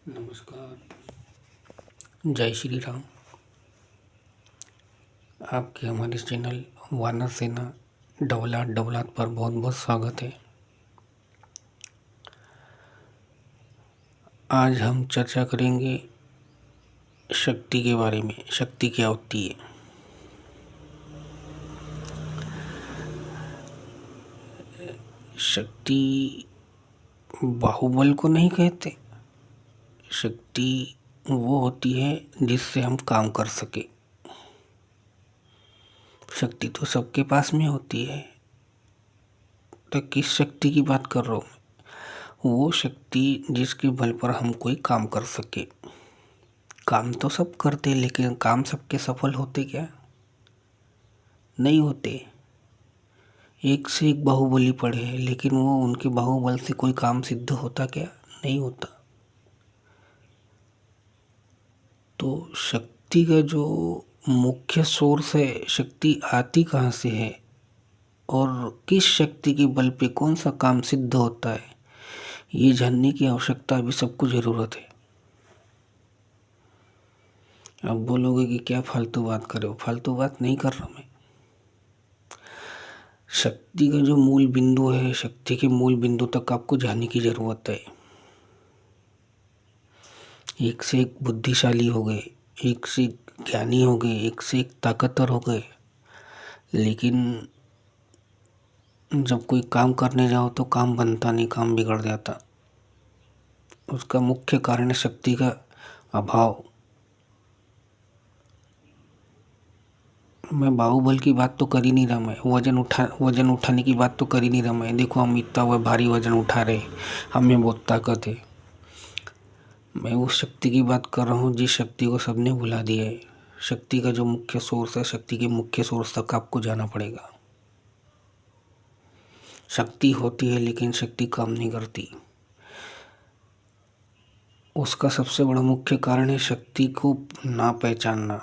नमस्कार। जय श्री राम। आपके हमारे चैनल वानर सेना डबल 8 पर बहुत बहुत स्वागत है। आज हम चर्चा करेंगे शक्ति के बारे में। शक्ति क्या होती है? शक्ति बाहुबल को नहीं कहते। शक्ति वो होती है जिससे हम काम कर सके। शक्ति तो सबके पास में होती है, तो किस शक्ति की बात कर रहा हूँ? वो शक्ति जिसके बल पर हम कोई काम कर सके। काम तो सब करते, लेकिन काम सबके सफल होते क्या? नहीं होते। एक से एक बाहुबली पड़े हैं, लेकिन वो उनके बाहुबल से कोई काम सिद्ध होता क्या? नहीं होता। तो शक्ति का जो मुख्य सोर्स है, शक्ति आती कहाँ से है और किस शक्ति के बल पे कौन सा काम सिद्ध होता है, ये जानने की आवश्यकता अभी सबको ज़रूरत है। अब बोलोगे कि क्या फालतू बात कर रहे हो? फालतू बात नहीं कर रहा मैं। शक्ति का जो मूल बिंदु है, शक्ति के मूल बिंदु तक आपको जाने की ज़रूरत है। एक से एक बुद्धिशाली हो गए, एक से एक ज्ञानी हो गए, एक से एक ताकतवर हो गए, लेकिन जब कोई काम करने जाओ तो काम बनता नहीं, काम बिगड़ जाता। उसका मुख्य कारण है शक्ति का अभाव। मैं बाहुबल की बात तो कर ही नहीं रहा, मैं वजन उठाने की बात तो कर ही नहीं रहा मैं। देखो हम इतना हुआ भारी वजन उठा रहे, हमें बहुत ताकत है। मैं उस शक्ति की बात कर रहा हूँ जिस शक्ति को सबने भुला दिया है। शक्ति का जो मुख्य सोर्स है, शक्ति के मुख्य सोर्स तक आपको जाना पड़ेगा। शक्ति होती है लेकिन शक्ति काम नहीं करती। उसका सबसे बड़ा मुख्य कारण है शक्ति को ना पहचानना।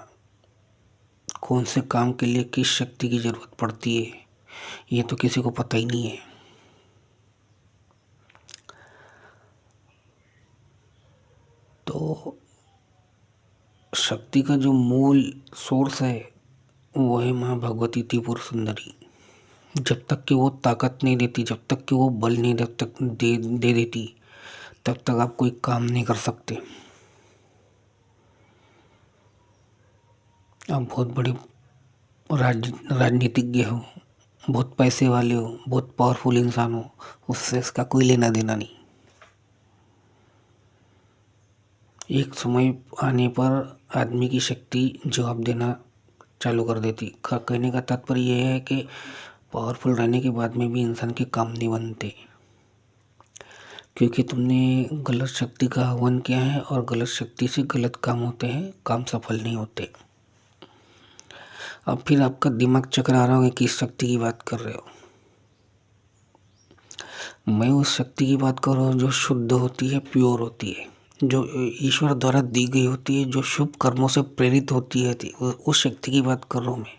कौन से काम के लिए किस शक्ति की ज़रूरत पड़ती है, ये तो किसी को पता ही नहीं है। तो शक्ति का जो मूल सोर्स है वो है माँ भगवती त्रिपुर सुंदरी। जब तक कि वो ताकत नहीं देती, जब तक कि वो बल नहीं दे देती, तब तक आप कोई काम नहीं कर सकते। आप बहुत बड़े राजनीतिज्ञ हो, बहुत पैसे वाले हो, बहुत पावरफुल इंसान हो, उससे इसका कोई लेना देना नहीं। एक समय आने पर आदमी की शक्ति जवाब देना चालू कर देती। कहने का तात्पर्य यह है कि पावरफुल रहने के बाद में भी इंसान के काम नहीं बनते, क्योंकि तुमने गलत शक्ति का आह्वान किया है और गलत शक्ति से गलत काम होते हैं, काम सफल नहीं होते। अब फिर आपका दिमाग चकरा रहा होगा किस शक्ति की बात कर रहे हो? मैं उस शक्ति की बात कर रहा हूँ जो शुद्ध होती है, प्योर होती है, जो ईश्वर द्वारा दी गई होती है, जो शुभ कर्मों से प्रेरित होती है, उस शक्ति की बात कर रहा हूँ मैं।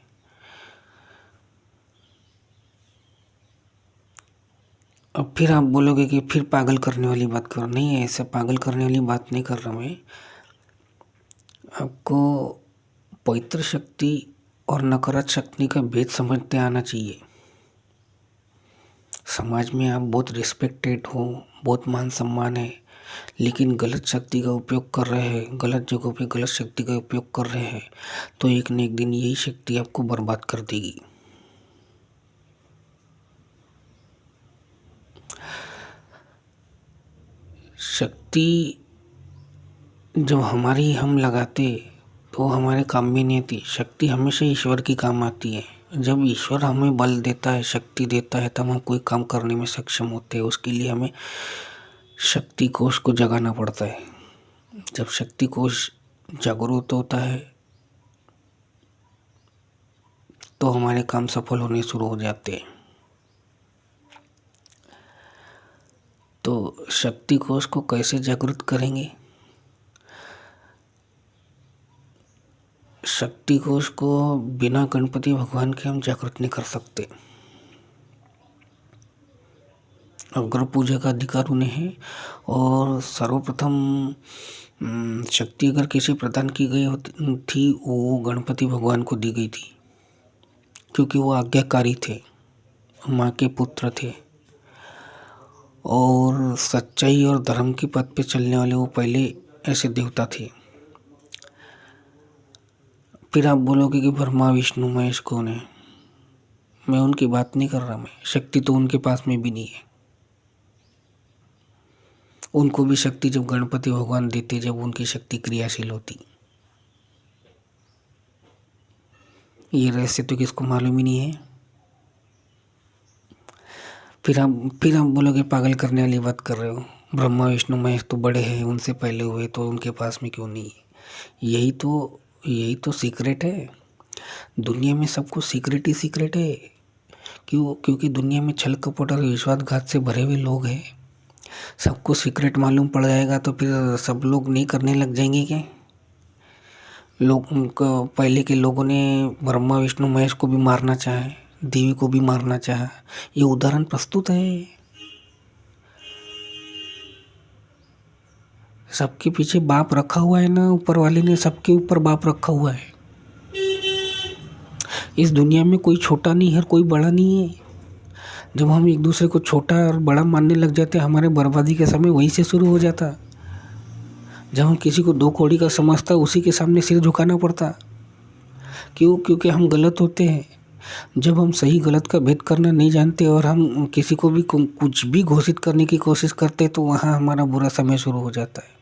अब फिर आप बोलोगे कि फिर पागल करने वाली बात करो। नहीं, ऐसे पागल करने वाली बात नहीं कर रहा मैं। आपको पवित्र शक्ति और नकारात्मक शक्ति का भेद समझते आना चाहिए। समाज में आप बहुत रिस्पेक्टेड हो, बहुत मान सम्मान है, लेकिन गलत शक्ति का उपयोग कर रहे हैं, गलत जगहों पे गलत शक्ति का उपयोग कर रहे हैं, तो एक न एक दिन यही शक्ति आपको बर्बाद कर देगी। शक्ति जब हमारी हम लगाते तो हमारे काम में नहीं आती। शक्ति हमेशा ईश्वर की काम आती है। जब ईश्वर हमें बल देता है, शक्ति देता है, तब हम कोई काम करने में सक्षम होते हैं। उसके लिए हमें शक्ति कोश को जगाना पड़ता है। जब शक्ति कोश जागरूक होता है तो हमारे काम सफल होने शुरू हो जाते हैं। तो शक्ति कोश को कैसे जागृत करेंगे? शक्ति कोश को बिना गणपति भगवान के हम जागृत नहीं कर सकते। अग्र पूजा का अधिकार उन्हें है। और सर्वप्रथम शक्ति अगर किसी प्रदान की गई होती थी, वो गणपति भगवान को दी गई थी, क्योंकि वो आज्ञाकारी थे, माँ के पुत्र थे और सच्चाई और धर्म के पथ पे चलने वाले वो पहले ऐसे देवता थे। फिर आप बोलोगे कि ब्रह्मा विष्णु महेश कौन है? मैं उनकी बात नहीं कर रहा, मैं शक्ति तो उनके पास में भी नहीं है। उनको भी शक्ति जब गणपति भगवान देते, जब उनकी शक्ति क्रियाशील होती। ये रहस्य तो किसको मालूम ही नहीं है। फिर आप बोलोगे पागल करने वाली बात कर रहे हो, ब्रह्मा विष्णु महेश तो बड़े हैं, उनसे पहले हुए, तो उनके पास में क्यों नहीं है? यही तो सीक्रेट है। दुनिया में सब कुछ सीक्रेट ही सीक्रेट है। क्योंकि दुनिया में छल कपट और विश्वासघात से भरे हुए लोग हैं। सबको सीक्रेट मालूम पड़ जाएगा तो फिर सब लोग नहीं करने लग जाएंगे क्या? पहले के लोगों ने ब्रह्मा विष्णु महेश को भी मारना चाहे, देवी को भी मारना चाहा। ये उदाहरण प्रस्तुत है। सबके पीछे बाप रखा हुआ है ना, ऊपर वाले ने सबके ऊपर बाप रखा हुआ है। इस दुनिया में कोई छोटा नहीं है, कोई बड़ा नहीं है। जब हम एक दूसरे को छोटा और बड़ा मानने लग जाते, हमारे बर्बादी का समय वहीं से शुरू हो जाता। जब हम किसी को दो कौड़ी का समझता, उसी के सामने सिर झुकाना पड़ता। क्योंकि हम गलत होते हैं। जब हम सही गलत का भेद करना नहीं जानते और हम किसी को भी कुछ भी घोषित करने की कोशिश करते, तो वहाँ हमारा बुरा समय शुरू हो जाता है।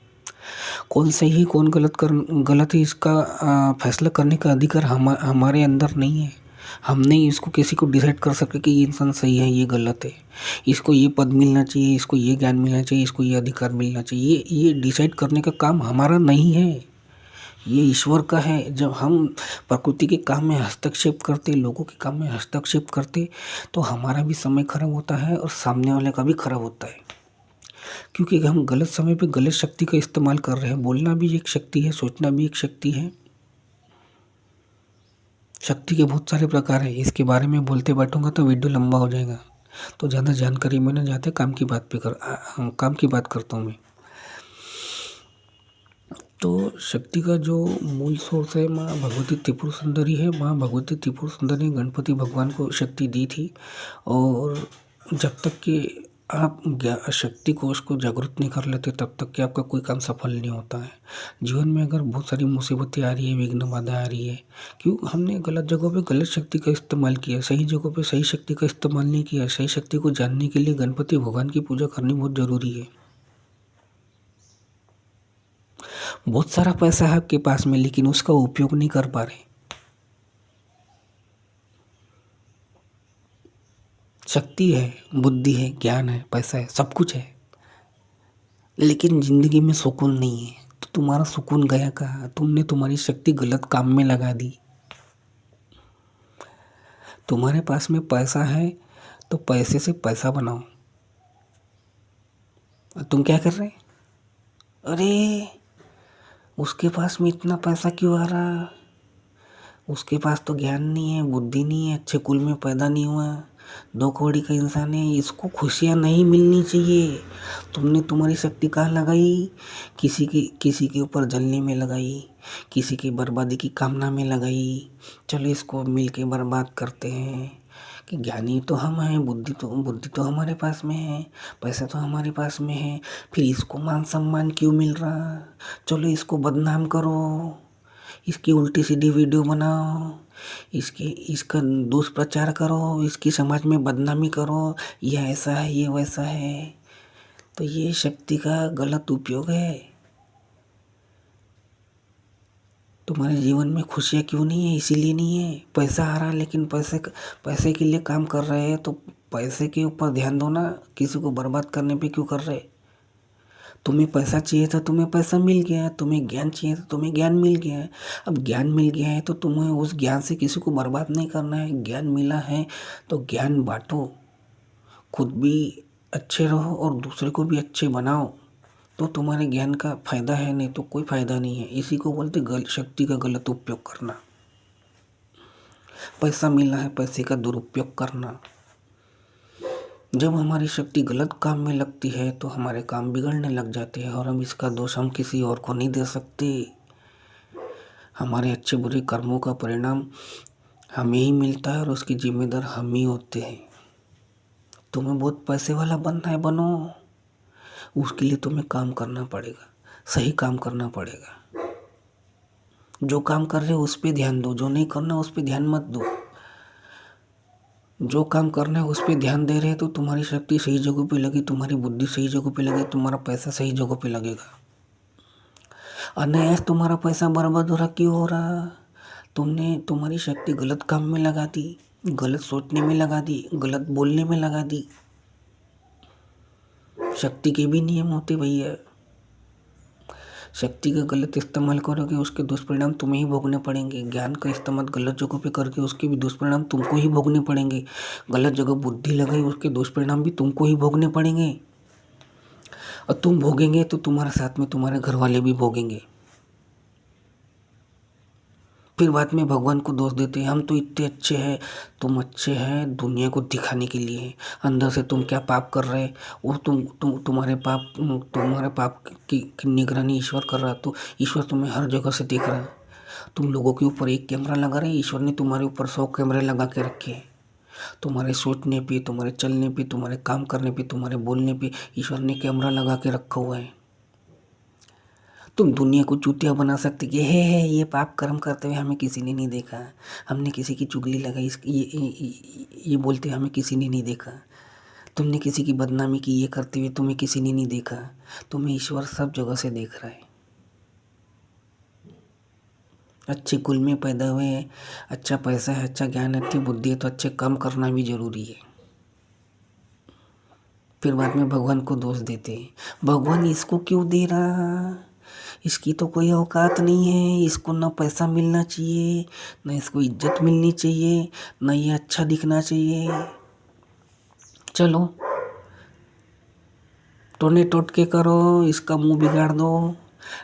कौन सही है कौन गलत है, इसका फैसला करने का अधिकार हमारे अंदर नहीं है। हम नहीं इसको किसी को डिसाइड कर सकते कि ये इंसान सही है, ये गलत है, इसको ये पद मिलना चाहिए, इसको ये ज्ञान मिलना चाहिए, इसको ये अधिकार मिलना चाहिए। ये डिसाइड करने का काम हमारा नहीं है, ये ईश्वर का है। जब हम प्रकृति के काम में हस्तक्षेप करते, लोगों के काम में हस्तक्षेप करते, तो हमारा भी समय खराब होता है और सामने वाले का भी खराब होता है। क्योंकि हम गलत समय पे गलत शक्ति का इस्तेमाल कर रहे हैं। बोलना भी एक शक्ति है, सोचना भी एक शक्ति है। शक्ति के बहुत सारे प्रकार हैं। इसके बारे में बोलते बैठूंगा तो वीडियो लंबा हो जाएगा, तो ज़्यादा जानकारी में न जाते, काम की बात करता हूँ मैं। तो शक्ति का जो मूल सोर्स है, माँ भगवती त्रिपुर सुंदरी है। माँ भगवती त्रिपुर सुंदरी ने गणपति भगवान को शक्ति दी थी। और जब तक कि आप शक्ति कोश को जागृत नहीं कर लेते, तब तक कि आपका कोई काम सफल नहीं होता है। जीवन में अगर बहुत सारी मुसीबतें आ रही है, विघ्न बाधा आ रही है, क्यों हमने गलत जगहों पे गलत शक्ति का इस्तेमाल किया, सही जगहों पे सही शक्ति का इस्तेमाल नहीं किया। सही शक्ति को जानने के लिए गणपति भगवान की पूजा करनी बहुत ज़रूरी है। बहुत सारा पैसा है आपके पास में, लेकिन उसका उपयोग नहीं कर पा रहे। शक्ति है, बुद्धि है, ज्ञान है, पैसा है, सब कुछ है, लेकिन जिंदगी में सुकून नहीं है। तो तुम्हारा सुकून गया कहाँ? तुमने तुम्हारी शक्ति गलत काम में लगा दी। तुम्हारे पास में पैसा है तो पैसे से पैसा बनाओ। तुम क्या कर रहे? अरे उसके पास में इतना पैसा क्यों आ रहा? उसके पास तो ज्ञान नहीं है, बुद्धि नहीं है, अच्छे कुल में पैदा नहीं हुआ, दो कौड़ी का इंसान है, इसको खुशियाँ नहीं मिलनी चाहिए। तुमने तुम्हारी शक्ति कहाँ लगाई? किसी के ऊपर जलने में लगाई, किसी की बर्बादी की कामना में लगाई। चलो इसको मिल के बर्बाद करते हैं। कि ज्ञानी तो हम हैं, बुद्धि तो हमारे पास में है, पैसा तो हमारे पास में है, फिर इसको मान सम्मान क्यों मिल रहा? चलो इसको बदनाम करो, इसकी उल्टी सीधी वीडियो बनाओ, इसका दुष्प्रचार करो, इसकी समाज में बदनामी करो, ये ऐसा है, ये वैसा है। तो ये शक्ति का गलत उपयोग है। तुम्हारे जीवन में खुशियाँ क्यों नहीं है? इसीलिए नहीं है। पैसा आ रहा है, लेकिन पैसे के लिए काम कर रहे हैं, तो पैसे के ऊपर ध्यान दो ना। किसी को बर्बाद करने पे क्यों कर रहे? तुम्हें पैसा चाहिए था, तुम्हें पैसा मिल गया। तुम्हें ज्ञान चाहिए था, तुम्हें ज्ञान मिल गया। अब ज्ञान मिल गया है तो तुम्हें उस ज्ञान से किसी को बर्बाद नहीं करना है। ज्ञान मिला है तो ज्ञान बांटो, खुद भी अच्छे रहो और दूसरे को भी अच्छे बनाओ, तो तुम्हारे ज्ञान का फायदा है, नहीं तो कोई फायदा नहीं है। इसी को बोलते शक्ति का गलत उपयोग करना। पैसा मिला है, पैसे का दुरुपयोग करना। जब हमारी शक्ति गलत काम में लगती है तो हमारे काम बिगड़ने लग जाते हैं और हम इसका दोष हम किसी और को नहीं दे सकते। हमारे अच्छे बुरे कर्मों का परिणाम हमें ही मिलता है और उसकी जिम्मेदार हम ही होते हैं। तुम्हें बहुत पैसे वाला बनना है, बनो। उसके लिए तुम्हें काम करना पड़ेगा, सही काम करना पड़ेगा। जो काम कर रहे हो उस पर ध्यान दो, जो नहीं करना उस पर ध्यान मत दो। जो काम करना है उस पर ध्यान दे रहे तो तुम्हारी शक्ति सही जगह पे लगी, तुम्हारी बुद्धि सही जगह पे लगी, तुम्हारा पैसा सही जगह पे लगेगा। अनायास तुम्हारा पैसा बर्बाद हो रहा, क्यों हो रहा? तुमने तुम्हारी शक्ति गलत काम में लगा दी, गलत सोचने में लगा दी, गलत बोलने में लगा दी। शक्ति के भी नियम होते भैया। शक्ति का गलत इस्तेमाल करोगे उसके दुष्परिणाम तुम्हें ही भोगने पड़ेंगे। ज्ञान का इस्तेमाल गलत जगह पे करके उसके भी दुष्परिणाम तुमको ही भोगने पड़ेंगे। गलत जगह बुद्धि लगाई उसके दुष्परिणाम भी तुमको ही भोगने पड़ेंगे। और तुम भोगेंगे तो तुम्हारे साथ में तुम्हारे घर वाले भी भोगेंगे। फिर बाद में भगवान को दोष देते हैं, हम तो इतने अच्छे हैं। तुम अच्छे हैं दुनिया को दिखाने के लिए, अंदर से तुम क्या पाप कर रहे वो तुम्हारे पाप की निगरानी ईश्वर कर रहा। तो ईश्वर तुम्हें हर जगह से देख रहा है। तुम लोगों के ऊपर एक कैमरा लगा रहे, ईश्वर ने तुम्हारे ऊपर 100 कैमरे लगा के रखे हैं। तुम्हारे सोचने पे, तुम्हारे चलने पे, तुम्हारे काम करने पे, तुम्हारे बोलने पे ईश्वर ने कैमरा लगा के रखा हुआ है। तुम दुनिया को चूतिया बना सकते कि हे ये पाप कर्म करते हुए हमें किसी ने नहीं देखा, हमने किसी की चुगली लगाई, ये बोलते हमें किसी ने नहीं देखा। तुमने किसी की बदनामी की ये करते हुए तुम्हें किसी ने नहीं देखा। तुम्हें ईश्वर सब जगह से देख रहा है। अच्छे कुल में पैदा हुए, अच्छा पैसा है, अच्छा ज्ञान है, अच्छी बुद्धि है तो अच्छे काम करना भी जरूरी है। फिर बाद में भगवान को दोष देते हैं, भगवान इसको क्यों दे रहा, इसकी तो कोई औकात नहीं है, इसको ना पैसा मिलना चाहिए, ना इसको इज्जत मिलनी चाहिए, ना ये अच्छा दिखना चाहिए। चलो टोने टोटके करो, इसका मुंह बिगाड़ दो,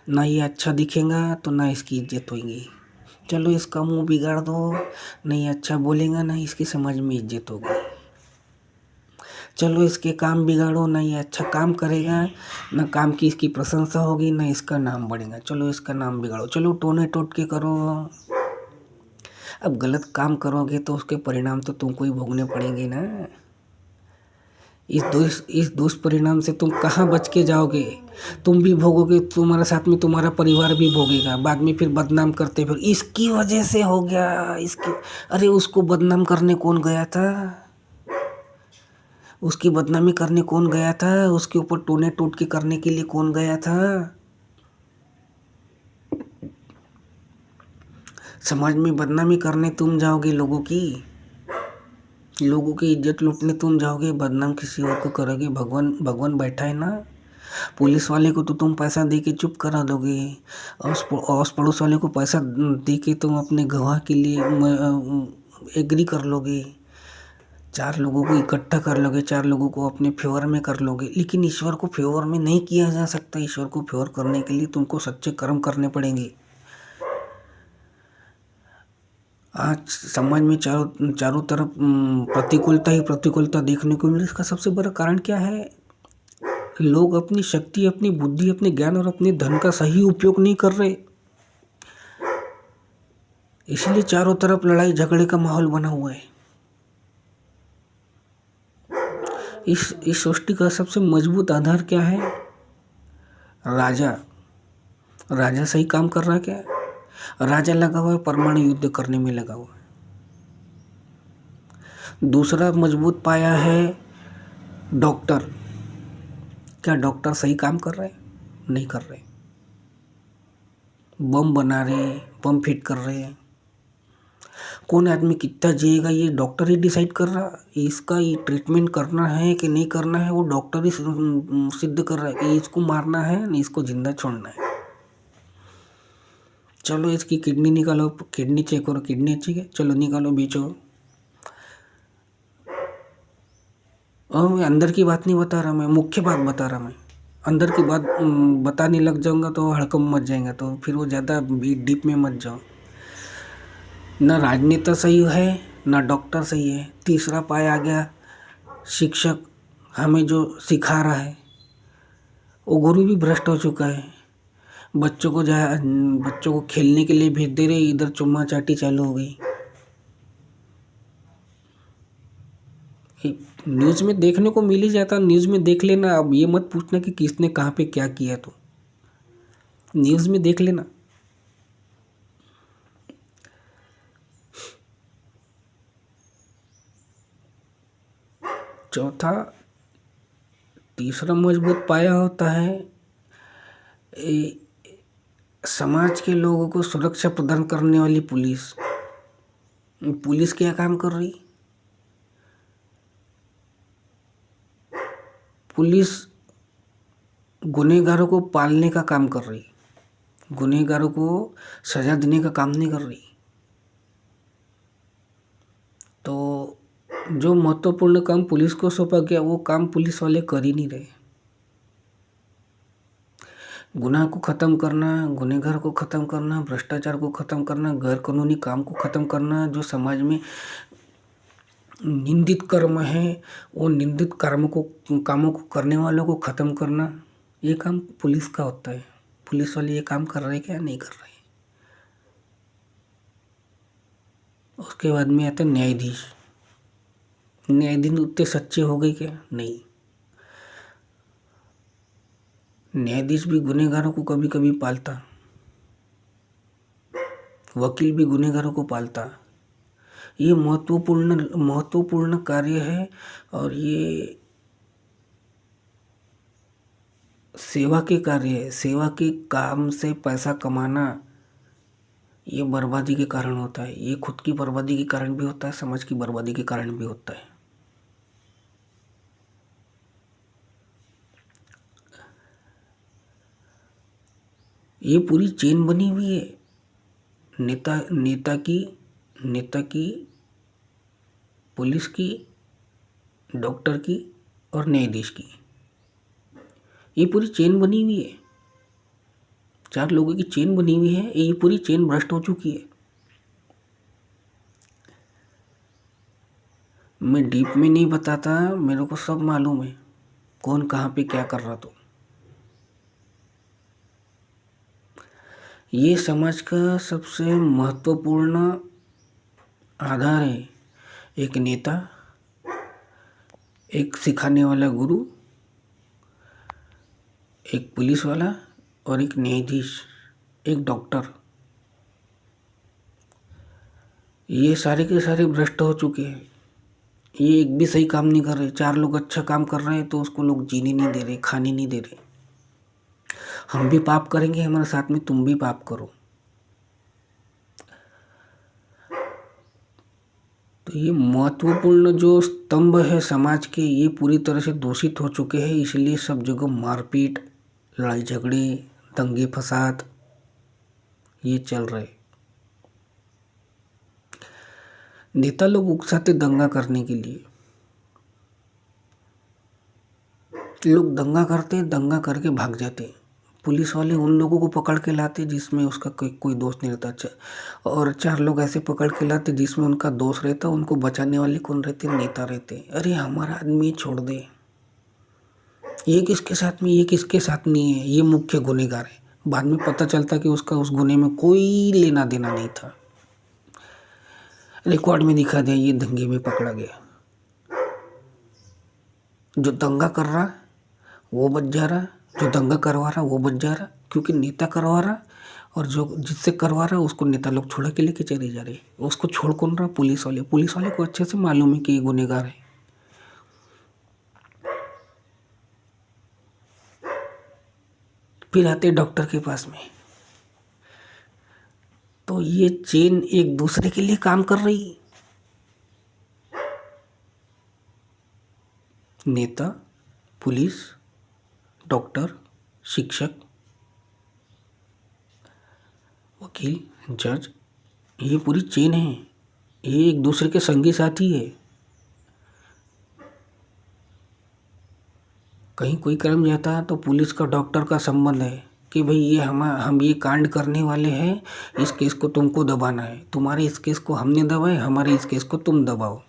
ना ये अच्छा दिखेगा तो ना इसकी इज्जत होगी। चलो इसका मुंह बिगाड़ दो, नहीं अच्छा बोलेगा ना इसकी समाज में इज्जत होगी। चलो इसके काम बिगाड़ो, ना ये अच्छा काम करेगा, ना काम की इसकी प्रशंसा होगी, ना इसका नाम बढ़ेगा। चलो इसका नाम बिगाड़ो, चलो टोने टोटके करो। अब गलत काम करोगे तो उसके परिणाम तो तुमको ही भोगने पड़ेंगे ना। इस दुष्परिणाम से तुम कहाँ बच के जाओगे? तुम भी भोगोगे, तुम्हारे साथ में तुम्हारा परिवार भी भोगेगा। बाद में फिर बदनाम करते फिर इसकी वजह से हो गया, इसकी। अरे उसको बदनाम करने कौन गया था? उसकी बदनामी करने कौन गया था? उसके ऊपर टोने टोटके करने के लिए कौन गया था? समाज में बदनामी करने तुम जाओगे, लोगों की इज्जत लूटने तुम जाओगे, बदनाम किसी और को करोगे। भगवान बैठा है ना। पुलिस वाले को तो तुम पैसा दे के चुप करा दोगे, और पड़ोस वाले को पैसा दे के तुम अपने गवाह के लिए एग्री कर लोगे। 4 लोगों को इकट्ठा कर लोगे, 4 लोगों को अपने फेवर में कर लोगे। लेकिन ईश्वर को फेवर में नहीं किया जा सकता। ईश्वर को फेवर करने के लिए तुमको सच्चे कर्म करने पड़ेंगे। आज समाज में चारों तरफ प्रतिकूलता ही प्रतिकूलता देखने को मिल रही। इसका सबसे बड़ा कारण क्या है? लोग अपनी शक्ति, अपनी बुद्धि, अपने ज्ञान और अपने धन का सही उपयोग नहीं कर रहे। इसलिए चारों तरफ लड़ाई झगड़े का माहौल बना हुआ है। इस सृष्टि का सबसे मजबूत आधार क्या है? राजा सही काम कर रहा है क्या? राजा लगा हुआ है परमाणु युद्ध करने में लगा हुआ है। दूसरा मजबूत पाया है डॉक्टर। क्या डॉक्टर सही काम कर रहे हैं? नहीं कर रहे। बम बना रहे, बम फिट कर रहे हैं। कौन आदमी कितना जिएगा ये डॉक्टर ही डिसाइड कर रहा। इसका ये ट्रीटमेंट करना है कि नहीं करना है वो डॉक्टर ही सिद्ध कर रहा है कि इसको मारना है नहीं इसको जिंदा छोड़ना है। चलो इसकी किडनी निकालो, किडनी चेक करो, किडनी अच्छी है, चलो निकालो बेचो। और मैं अंदर की बात नहीं बता रहा, मैं मुख्य बात बता रहा। मैं अंदर की बात बताने लग जाऊंगा तो हड़कंप मच जाएगा, तो फिर वो ज़्यादा डीप में मत जाओ। ना राजनेता सही है, ना डॉक्टर सही है। तीसरा पाया आ गया शिक्षक। हमें जो सिखा रहा है वो गुरु भी भ्रष्ट हो चुका है। बच्चों को खेलने के लिए भेज दे रहे, इधर चुम्मा चाटी चालू हो गई। न्यूज़ में देखने को मिल ही जाता, न्यूज़ में देख लेना। अब ये मत पूछना कि किसने कहाँ पे क्या किया, तो न्यूज़ में देख लेना। चौथा, तीसरा मजबूत पाया होता है समाज के लोगों को सुरक्षा प्रदान करने वाली पुलिस। पुलिस क्या काम कर रही? पुलिस गुनहगारों को पालने का काम कर रही, गुनहगारों को सजा देने का काम नहीं कर रही। तो जो महत्वपूर्ण काम पुलिस को सौंपा गया वो काम पुलिस वाले कर ही नहीं रहे। गुनाह को ख़त्म करना, गुनहगार को ख़त्म करना, भ्रष्टाचार को ख़त्म करना, गैर कानूनी काम को ख़त्म करना, जो समाज में निंदित कर्म है वो निंदित कामों को करने वालों को ख़त्म करना, ये काम पुलिस का होता है। पुलिस वाले ये काम कर रहे क्या? नहीं कर रहे। उसके बाद में आता है न्यायाधीश। न्यायाधीश उतने सच्चे हो गए क्या? नहीं। न्यायाधीश भी गुनहगारों को कभी कभी पालता, वकील भी गुनहगारों को पालता। ये महत्वपूर्ण कार्य है और ये सेवा के कार्य है। सेवा के काम से पैसा कमाना ये बर्बादी के कारण होता है। ये खुद की बर्बादी के कारण भी होता है, समाज की बर्बादी के कारण भी होता है। ये पूरी चेन बनी हुई है नेता की, पुलिस की, डॉक्टर की और न्यायाधीश की। ये पूरी चेन बनी हुई है, 4 लोगों की चेन बनी हुई है। ये पूरी चेन भ्रष्ट हो चुकी है। मैं डीप में नहीं बताता, मेरे को सब मालूम है कौन कहाँ पे क्या कर रहा। तो ये समाज का सबसे महत्वपूर्ण आधार है। एक नेता, एक सिखाने वाला गुरु, एक पुलिस वाला और एक न्यायाधीश, एक डॉक्टर। ये सारे के सारे भ्रष्ट हो चुके हैं। ये एक भी सही काम नहीं कर रहे। 4 लोग अच्छा काम कर रहे हैं तो उसको लोग जीने नहीं दे रहे, खाने नहीं दे रहे। हम भी पाप करेंगे, हमारे साथ में तुम भी पाप करो। तो ये महत्वपूर्ण जो स्तंभ है समाज के, ये पूरी तरह से दूषित हो चुके हैं। इसलिए सब जगह मारपीट, लड़ाई झगड़े, दंगे फसाद ये चल रहे। नेता लोग उकसाते दंगा करने के लिए। लोग दंगा करते, दंगा करके भाग जाते। पुलिस वाले उन लोगों को पकड़ के लाते जिसमें उसका कोई दोष नहीं रहता। और 4 लोग ऐसे पकड़ के लाते जिसमें उनका दोष रहता। उनको बचाने वाले कौन रहते? नेता रहते। अरे हमारा आदमी छोड़ दे, ये किसके साथ में, ये किसके साथ नहीं है, ये मुख्य गुनहगार है। बाद में पता चलता कि उसका उस गुने में कोई लेना देना नहीं था। रिकॉर्ड में दिखा दिया, ये दंगे में पकड़ा गया। जो दंगा कर रहा वो बच जा रहा, जो दंगा करवा रहा वो बच जा रहा, क्योंकि नेता करवा रहा और जो जिससे करवा रहा उसको नेता लोग छोड़ा के लेके चले जा रहे। उसको छोड़ कौन रहा? पुलिस वाले। पुलिस वाले को अच्छे से मालूम है कि ये गुनहगार है। फिर आते डॉक्टर के पास में। तो ये चेन एक दूसरे के लिए काम कर रही। नेता, पुलिस, डॉक्टर, शिक्षक, वकील, जज, ये पूरी चेन है। ये एक दूसरे के संगी साथी है। कहीं कोई कर्म जाता है तो पुलिस का डॉक्टर का संबंध है कि भाई ये हम ये कांड करने वाले हैं, इस केस को तुमको दबाना है। तुम्हारे इस केस को हमने दबाए, हमारे इस केस को तुम दबाओ।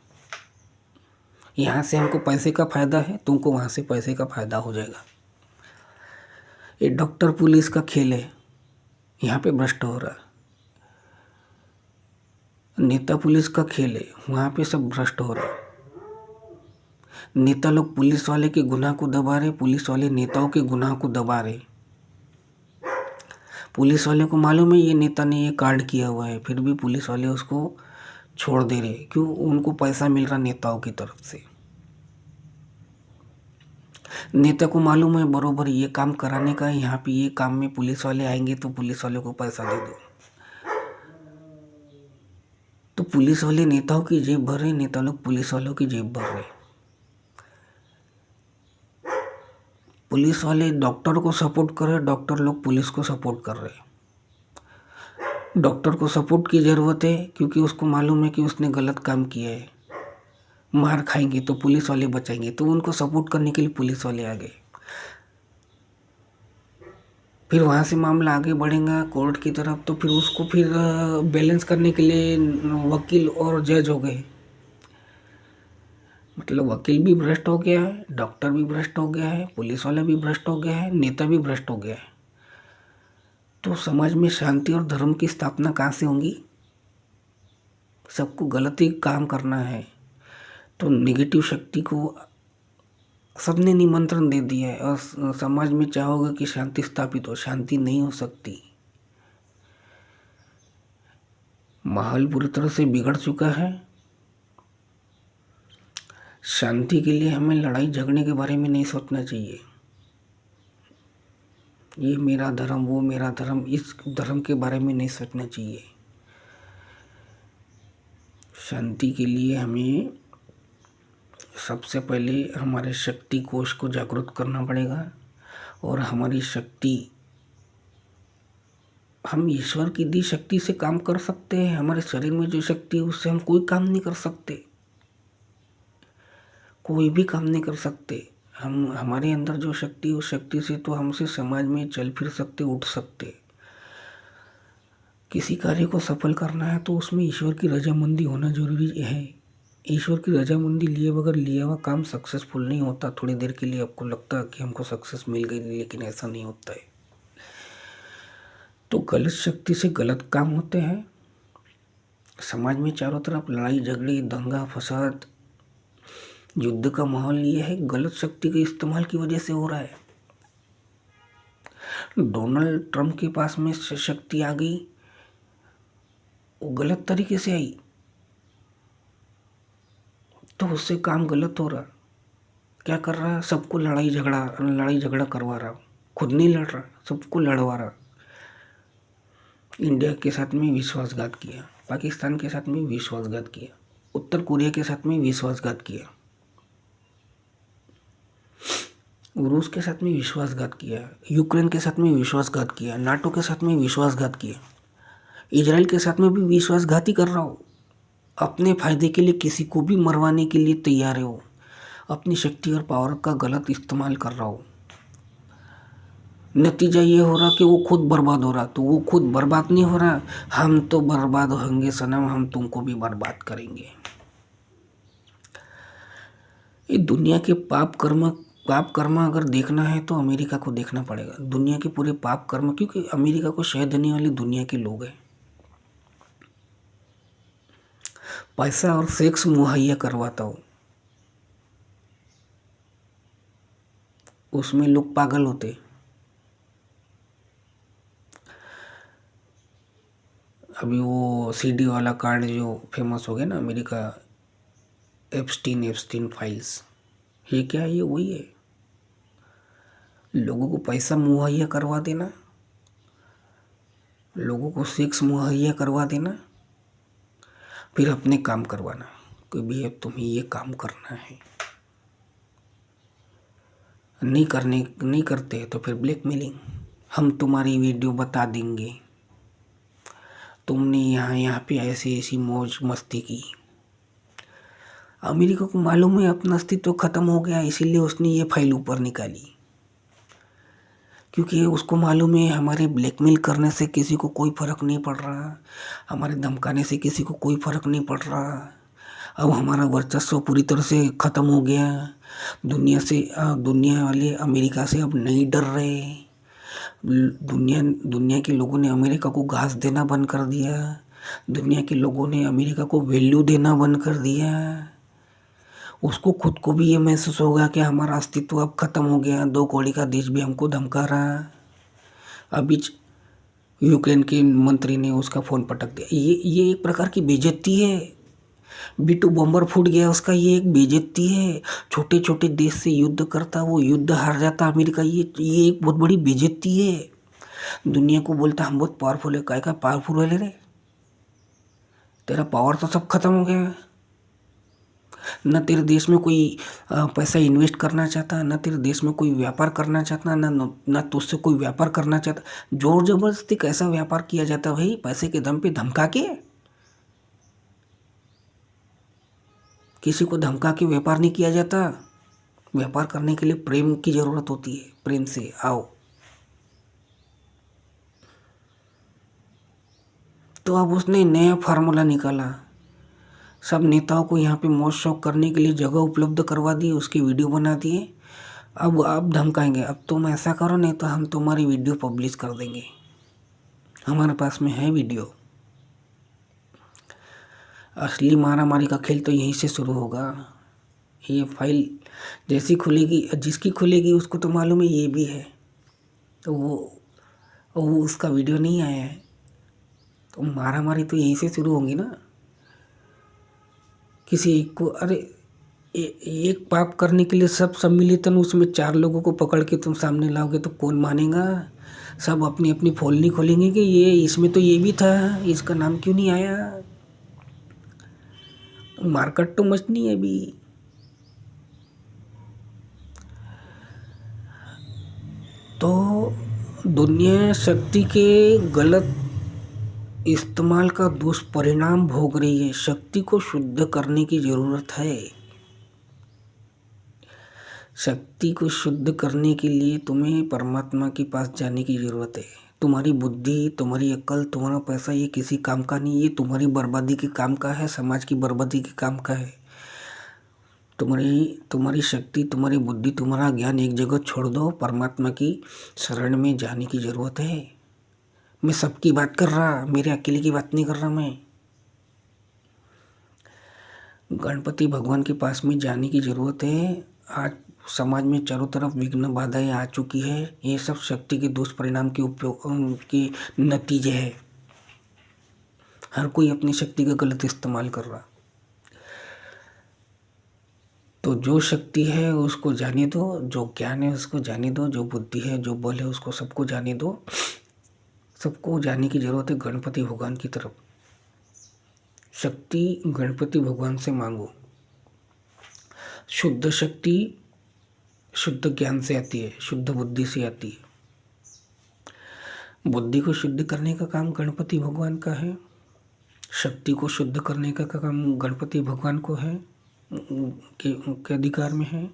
यहाँ से हमको पैसे का फ़ायदा है, तुमको वहाँ से पैसे का फ़ायदा हो जाएगा। ये डॉक्टर पुलिस का खेल है, यहाँ पे भ्रष्ट हो रहा है। नेता पुलिस का खेल है, वहाँ पे सब भ्रष्ट हो रहा है। नेता लोग पुलिस वाले के गुनाह को दबा रहे, पुलिस वाले नेताओं के गुनाह को दबा रहे। पुलिस वाले को मालूम है ये नेता ने ये कांड किया हुआ है, फिर भी पुलिस वाले उसको छोड़ दे रहे। क्यों? उनको पैसा मिल रहा नेताओं की तरफ से। नेता को मालूम है बरोबर ये काम कराने का है, यहाँ पे ये काम में पुलिस वाले आएंगे तो पुलिस वाले को पैसा दे दो। तो पुलिस वाले नेताओं की जेब भर रहे, नेता लोग पुलिस वालों की जेब भर रहे। पुलिस वाले डॉक्टर को सपोर्ट कर रहे, डॉक्टर लोग पुलिस को सपोर्ट कर रहे। डॉक्टर को सपोर्ट की ज़रूरत है क्योंकि उसको मालूम है कि उसने गलत काम किया है, मार खाएंगे तो पुलिस वाले बचाएंगे, तो उनको सपोर्ट करने के लिए पुलिस वाले आ गए। फिर वहाँ से मामला आगे बढ़ेगा कोर्ट की तरफ, तो फिर उसको फिर बैलेंस करने के लिए वकील और जज हो गए। मतलब वकील भी भ्रष्ट हो गया है, डॉक्टर भी भ्रष्ट हो गया है, पुलिस वाला भी भ्रष्ट हो गया है, नेता भी भ्रष्ट हो गया है। तो समाज में शांति और धर्म की स्थापना कहाँ से होगी? सबको गलत ही काम करना है, तो नेगेटिव शक्ति को सबने निमंत्रण दे दिया है। और समाज में चाहोगे कि शांति स्थापित हो, शांति नहीं हो सकती। माहौल पूरी तरह से बिगड़ चुका है। शांति के लिए हमें लड़ाई झगड़े के बारे में नहीं सोचना चाहिए। ये मेरा धर्म, वो मेरा धर्म, इस धर्म के बारे में नहीं सोचना चाहिए। शांति के लिए हमें सबसे पहले हमारे शक्ति कोश को जागृत करना पड़ेगा। और हमारी शक्ति, हम ईश्वर की दी शक्ति से काम कर सकते हैं। हमारे शरीर में जो शक्ति है उससे हम कोई काम नहीं कर सकते, कोई भी काम नहीं कर सकते। हम हमारे अंदर जो शक्ति है उस शक्ति से तो हमसे समाज में चल फिर सकते, उठ सकते। किसी कार्य को सफल करना है तो उसमें ईश्वर की रजामंदी होना जरूरी है। ईश्वर की रजामंदी लिए बगैर लिया हुआ काम सक्सेसफुल नहीं होता। थोड़ी देर के लिए आपको लगता है कि हमको सक्सेस मिल गई, लेकिन ऐसा नहीं होता है। तो गलत शक्ति से गलत काम होते हैं। समाज में चारों तरफ लड़ाई झगड़े, दंगा फसाद, युद्ध का माहौल ये है, गलत शक्ति के इस्तेमाल की वजह से हो रहा है। डोनाल्ड ट्रंप के पास में शक्ति आ गई, वो गलत तरीके से आई, तो उससे काम गलत हो रहा। क्या कर रहा है? सबको लड़ाई झगड़ा करवा रहा, खुद नहीं लड़ रहा, सबको लड़वा रहा। इंडिया के साथ में विश्वासघात किया, पाकिस्तान के साथ में विश्वासघात किया, उत्तर कोरिया के साथ में विश्वासघात किया, रूस के साथ में विश्वासघात किया, यूक्रेन के साथ में विश्वासघात किया, नाटो के साथ में विश्वासघात किया, इजराइल के साथ में भी विश्वासघात ही कर रहा हो। अपने फायदे के लिए किसी को भी मरवाने के लिए तैयार है वो, अपनी शक्ति और पावर का गलत इस्तेमाल कर रहा हो। नतीजा ये हो रहा कि वो खुद बर्बाद हो रहा। तो वो खुद बर्बाद नहीं हो रहा, हम तो बर्बाद होंगे सनम, हम तुमको भी बर्बाद करेंगे। ये दुनिया के पाप कर्म अगर देखना है तो अमेरिका को देखना पड़ेगा। दुनिया के पूरे पाप कर्म, क्योंकि अमेरिका को शह देने वाली दुनिया के लोग हैं। पैसा और सेक्स मुहैया करवाता हो, उसमें लोग पागल होते। अभी वो सीडी वाला कार्ड जो फेमस हो गया ना अमेरिका, एप्स्टीन फाइल्स, ये क्या है? ये वही है, लोगों को पैसा मुहैया करवा देना, लोगों को सेक्स मुहैया करवा देना, फिर अपने काम करवाना कि भैया तुम्हें ये काम करना है। नहीं करते तो फिर ब्लैकमेलिंग, हम तुम्हारी वीडियो बता देंगे, तुमने यहाँ पे ऐसी मौज मस्ती की। अमेरिका को मालूम है अपना अस्तित्व खत्म हो गया, इसीलिए उसने ये फाइल ऊपर निकाली, क्योंकि उसको मालूम है हमारे ब्लैकमेल करने से किसी को कोई फ़र्क नहीं पड़ रहा, हमारे धमकाने से किसी को कोई फ़र्क नहीं पड़ रहा, अब हमारा वर्चस्व पूरी तरह से ख़त्म हो गया। दुनिया वाले अमेरिका से अब नहीं डर रहे। दुनिया के लोगों ने अमेरिका को घास देना बंद कर दिया। दुनिया के लोगों ने अमेरिका को वैल्यू देना बंद कर दिया। उसको खुद को भी ये महसूस होगा कि हमारा अस्तित्व अब ख़त्म हो गया। 2 कौड़ी का देश भी हमको धमका रहा। अभी यूक्रेन के मंत्री ने उसका फ़ोन पटक दिया। ये एक प्रकार की बेइज्जती है। B2 बॉम्बर फूट गया उसका, ये एक बेइज्जती है। छोटे छोटे देश से युद्ध करता, वो युद्ध हार जाता अमेरिका, ये एक बहुत बड़ी बेइज्जती है। दुनिया को बोलता हम बहुत पावरफुल है। काय का पावरफुल है रे? तेरा पावर तो सब खत्म हो गया। न तेरे देश में कोई पैसा इन्वेस्ट करना चाहता, न तेरे देश में कोई व्यापार करना चाहता, न तुझसे कोई व्यापार करना चाहता। जोर जबरदस्ती कैसा व्यापार किया जाता भाई? पैसे के दम पे धमका के? किसी को धमका के व्यापार नहीं किया जाता। व्यापार करने के लिए प्रेम की जरूरत होती है। प्रेम से आओ। तो अब उसने नया फार्मूला निकाला। सब नेताओं को यहाँ पे मौज शौक करने के लिए जगह उपलब्ध करवा दी, उसकी वीडियो बना दिए। अब आप धमकाएंगे, अब तुम ऐसा करो नहीं तो हम तुम्हारी वीडियो पब्लिश कर देंगे। हमारे पास में है वीडियो। असली मारामारी का खेल तो यहीं से शुरू होगा। ये फाइल जैसी खुलेगी, जिसकी खुलेगी उसको तो मालूम है ये भी है, तो वो उसका वीडियो नहीं आया है। तो मारामारी तो यहीं से शुरू होंगी ना। किसी एक को, अरे एक पाप करने के लिए सब सम्मिलित, उसमें 4 लोगों को पकड़ के तुम सामने लाओगे तो कौन मानेगा? सब अपनी अपनी फोल नहीं खोलेंगे कि ये इसमें तो ये भी था, इसका नाम क्यों नहीं आया? तो मार्केट तो मचनी है अभी। तो दुनिया शक्ति के गलत इस्तेमाल का दुष्परिणाम भोग रही है। शक्ति को शुद्ध करने की जरूरत है। शक्ति को शुद्ध करने के लिए तुम्हें परमात्मा के पास जाने की जरूरत है। तुम्हारी बुद्धि, तुम्हारी अक्ल, तुम्हारा पैसा ये किसी काम का नहीं। ये तुम्हारी बर्बादी के काम का है, समाज की बर्बादी के काम का है। तुम्हारी शक्ति, तुम्हारी बुद्धि, तुम्हारा ज्ञान एक जगह छोड़ दो। परमात्मा की शरण में जाने की जरूरत है। मैं सबकी बात कर रहा, मेरे अकेले की बात नहीं कर रहा। मैं गणपति भगवान के पास में जाने की जरूरत है। आज समाज में चारों तरफ विघ्न बाधाएं आ चुकी है। ये सब शक्ति के दुष्परिणाम के उपयोग के नतीजे है। हर कोई अपनी शक्ति का गलत इस्तेमाल कर रहा। तो जो शक्ति है उसको जाने दो, जो ज्ञान है उसको जाने दो, जो बुद्धि है, जो बल है, उसको सबको जाने दो। सबको जाने की जरूरत है गणपति भगवान की तरफ। शक्ति गणपति भगवान से मांगो। शुद्ध शक्ति शुद्ध ज्ञान से आती है, शुद्ध बुद्धि से आती है। बुद्धि को शुद्ध करने का काम गणपति भगवान का है। शक्ति को शुद्ध करने का काम गणपति भगवान को है, के अधिकार में है।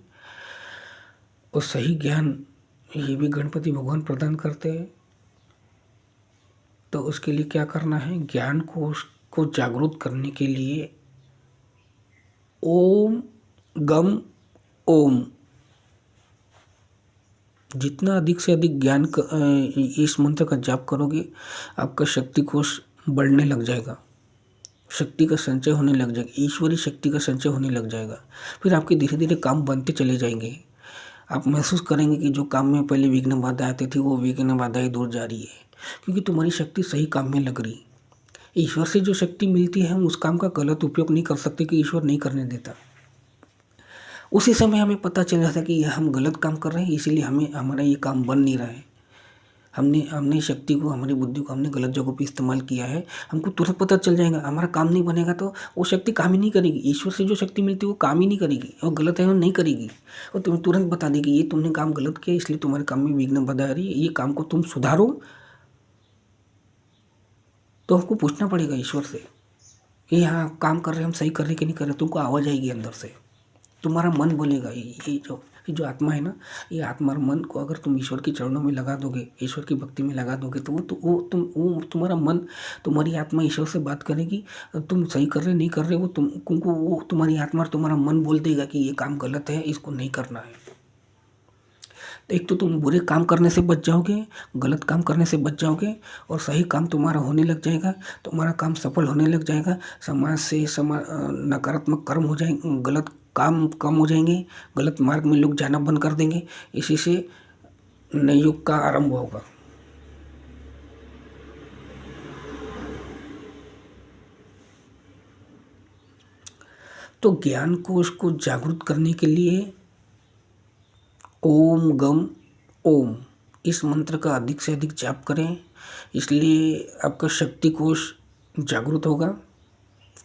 और सही ज्ञान ये भी गणपति भगवान प्रदान करते हैं। तो उसके लिए क्या करना है? ज्ञान को जागरूक करने के लिए ओम गम ओम, जितना अधिक से अधिक ज्ञान इस मंत्र का जाप करोगे, आपका शक्ति कोश बढ़ने लग जाएगा। शक्ति का संचय होने लग जाएगा, ईश्वरीय शक्ति का संचय होने लग जाएगा। फिर आपके धीरे धीरे काम बनते चले जाएंगे। आप महसूस करेंगे कि जो काम में पहले विघ्न बाधा आती थी वो विघ्न बाधाएं दूर जा रही है, क्योंकि तुम्हारी शक्ति सही काम में लग रही। ईश्वर से जो शक्ति मिलती है हम उस काम का गलत उपयोग नहीं कर सकते, कि ईश्वर नहीं करने देता। उसी समय हमें पता चल जाता कि हम गलत काम कर रहे हैं, इसीलिए हमारा ये काम बन नहीं रहा है। हमने शक्ति को, हमारी बुद्धि को हमने गलत जगहों पे इस्तेमाल किया है। हमको तुरंत पता चल जाएगा। हमारा काम नहीं बनेगा तो वो शक्ति काम ही नहीं करेगी। ईश्वर से जो शक्ति मिलती है वो काम ही नहीं करेगी, वो गलत है वो नहीं करेगी। और तुम्हें तुरंत बता देगी ये तुमने काम गलत किया, इसलिए तुम्हारे काम में विघ्न बाधा आ रही है, ये काम को तुम सुधारो। तो हमको पूछना पड़ेगा ईश्वर से, ये हाँ काम कर रहे हम सही कर रहे कि नहीं कर रहे। तुमको आवाज़ आएगी अंदर से, तुम्हारा मन बोलेगा कि जो आत्मा है ना, ये आत्मा और मन को अगर तुम ईश्वर के चरणों में लगा दोगे, ईश्वर की भक्ति में लगा दोगे, तो वो तुम्हारा मन, तुम्हारी आत्मा ईश्वर से बात करेगी। तुम सही कर रहे नहीं कर रहे, वो तुमको, वो तुम्हारी आत्मा और तुम्हारा मन बोल देगा कि ये काम गलत है, इसको नहीं करना है। एक तो तुम बुरे काम करने से बच जाओगे, गलत काम करने से बच जाओगे, और सही काम तुम्हारा होने लग जाएगा, तुम्हारा काम सफल होने लग जाएगा। समाज से नकारात्मक कर्म हो जाएंगे, गलत काम कम हो जाएंगे, गलत मार्ग में लोग जाना बंद कर देंगे। इसी से नए युग का आरंभ होगा। तो ज्ञान को उसको जागृत करने के लिए ओम गम ओम इस मंत्र का अधिक से अधिक जाप करें। इसलिए आपका शक्ति कोश जागृत होगा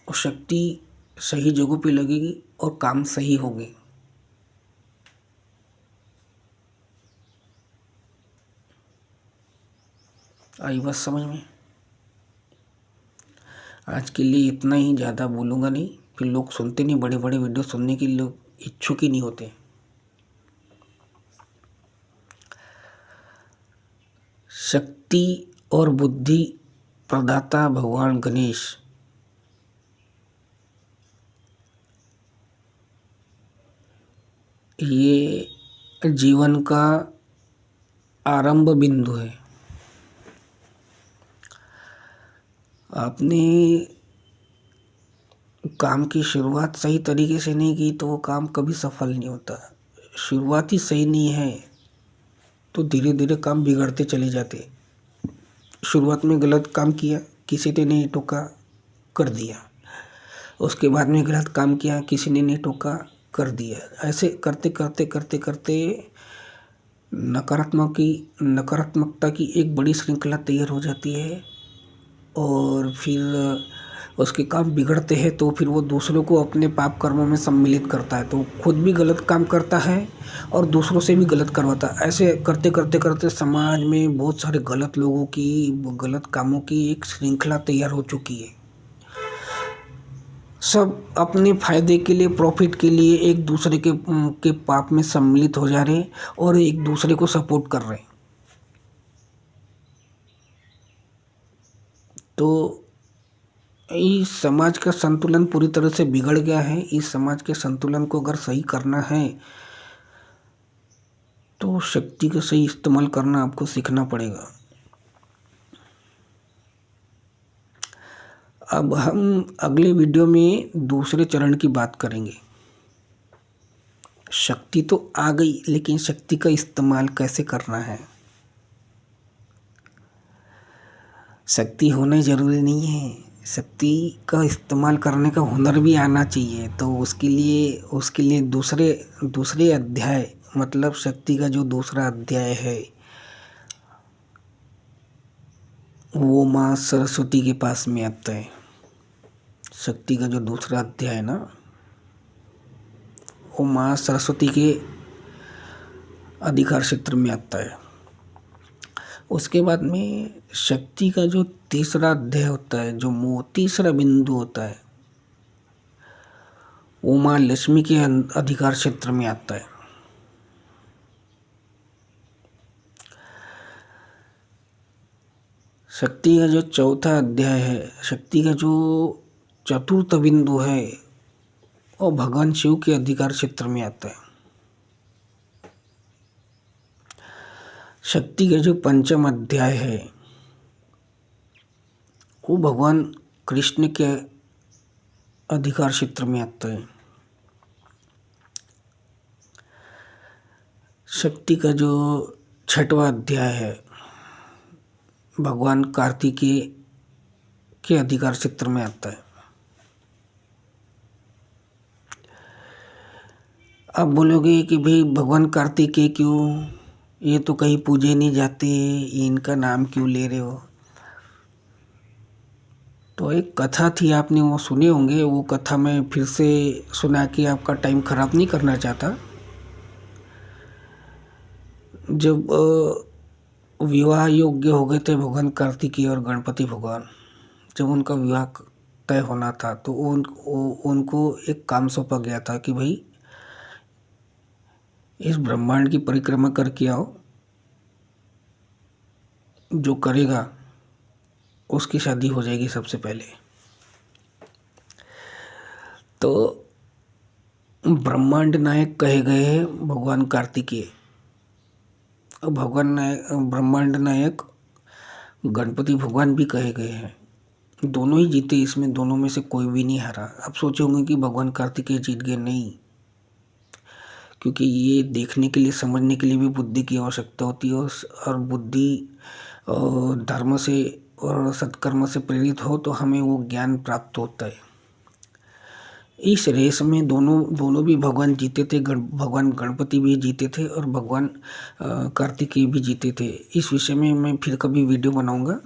और शक्ति सही जगहों पे लगेगी और काम सही होंगे। आई बात समझ में? आज के लिए इतना ही, ज़्यादा बोलूँगा नहीं, फिर लोग सुनते नहीं, बड़े बड़े वीडियो सुनने के लोग इच्छुक ही नहीं होते। शक्ति और बुद्धि प्रदाता भगवान गणेश ये जीवन का आरंभ बिंदु है। आपने काम की शुरुआत सही तरीके से नहीं की तो वो काम कभी सफल नहीं होता। शुरुआत ही सही नहीं है तो धीरे धीरे काम बिगड़ते चले जाते। शुरुआत में गलत काम किया, किसी ने नहीं टोका, कर दिया। उसके बाद में गलत काम किया, किसी ने नहीं टोका, कर दिया। ऐसे करते करते करते करते नकारात्मकता की एक बड़ी श्रृंखला तैयार हो जाती है और फिर उसके काम बिगड़ते हैं। तो फिर वो दूसरों को अपने पाप कर्मों में सम्मिलित करता है, तो खुद भी गलत काम करता है और दूसरों से भी गलत करवाता है। ऐसे करते करते करते समाज में बहुत सारे गलत लोगों की, गलत कामों की एक श्रृंखला तैयार हो चुकी है। सब अपने फायदे के लिए, प्रॉफिट के लिए एक दूसरे के पाप में सम्मिलित हो जा रहे हैं और एक दूसरे को सपोर्ट कर रहे हैं। तो इस समाज का संतुलन पूरी तरह से बिगड़ गया है। इस समाज के संतुलन को अगर सही करना है तो शक्ति का सही इस्तेमाल करना आपको सीखना पड़ेगा। अब हम अगले वीडियो में दूसरे चरण की बात करेंगे। शक्ति तो आ गई, लेकिन शक्ति का इस्तेमाल कैसे करना है। शक्ति होना जरूरी नहीं है, शक्ति का इस्तेमाल करने का हुनर भी आना चाहिए। तो उसके लिए दूसरे अध्याय, मतलब शक्ति का जो दूसरा अध्याय है वो माँ सरस्वती के पास में आता है। शक्ति का जो दूसरा अध्याय है ना, वो माँ सरस्वती के अधिकार क्षेत्र में आता है। उसके बाद में शक्ति का जो तीसरा अध्याय होता है, जो तीसरा बिंदु होता है, वो माँ लक्ष्मी के अधिकार क्षेत्र में आता है। शक्ति का जो चौथा अध्याय है, शक्ति का जो चतुर्थ बिंदु है, वो भगवान शिव के अधिकार क्षेत्र में आता है। शक्ति का जो पंचम अध्याय है वो भगवान कृष्ण के अधिकार क्षेत्र में आता है। शक्ति का जो छठवां अध्याय है भगवान कार्तिकेय के अधिकार क्षेत्र में आता है। आप बोलोगे कि भाई भगवान कार्तिकेय क्यों, ये तो कहीं पूजे नहीं जाते, ये इनका नाम क्यों ले रहे हो। तो एक कथा थी, आपने वो सुने होंगे। वो कथा मैं फिर से सुना के आपका टाइम खराब नहीं करना चाहता। जब विवाह योग्य हो गए थे भगवान कार्तिकेय और गणपति भगवान, जब उनका विवाह तय होना था तो उनको एक काम सौंपा गया था कि भाई इस ब्रह्मांड की परिक्रमा करके आओ, जो करेगा उसकी शादी हो जाएगी सबसे पहले। तो ब्रह्मांड नायक कहे गए हैं भगवान कार्तिकेय। ब्रह्मांड नायक गणपति भगवान भी कहे गए हैं। दोनों ही जीते, इसमें दोनों में से कोई भी नहीं हारा। आप सोचे होंगे कि भगवान कार्तिकेय जीत गए, नहीं, क्योंकि ये देखने के लिए, समझने के लिए भी बुद्धि की आवश्यकता होती है। और बुद्धि धर्म से और सत्कर्म से प्रेरित हो तो हमें वो ज्ञान प्राप्त होता है। इस रेस में दोनों भी भगवान जीते थे। भगवान गणपति भी जीते थे और भगवान कार्तिकेय भी जीते थे। इस विषय में मैं फिर कभी वीडियो बनाऊंगा।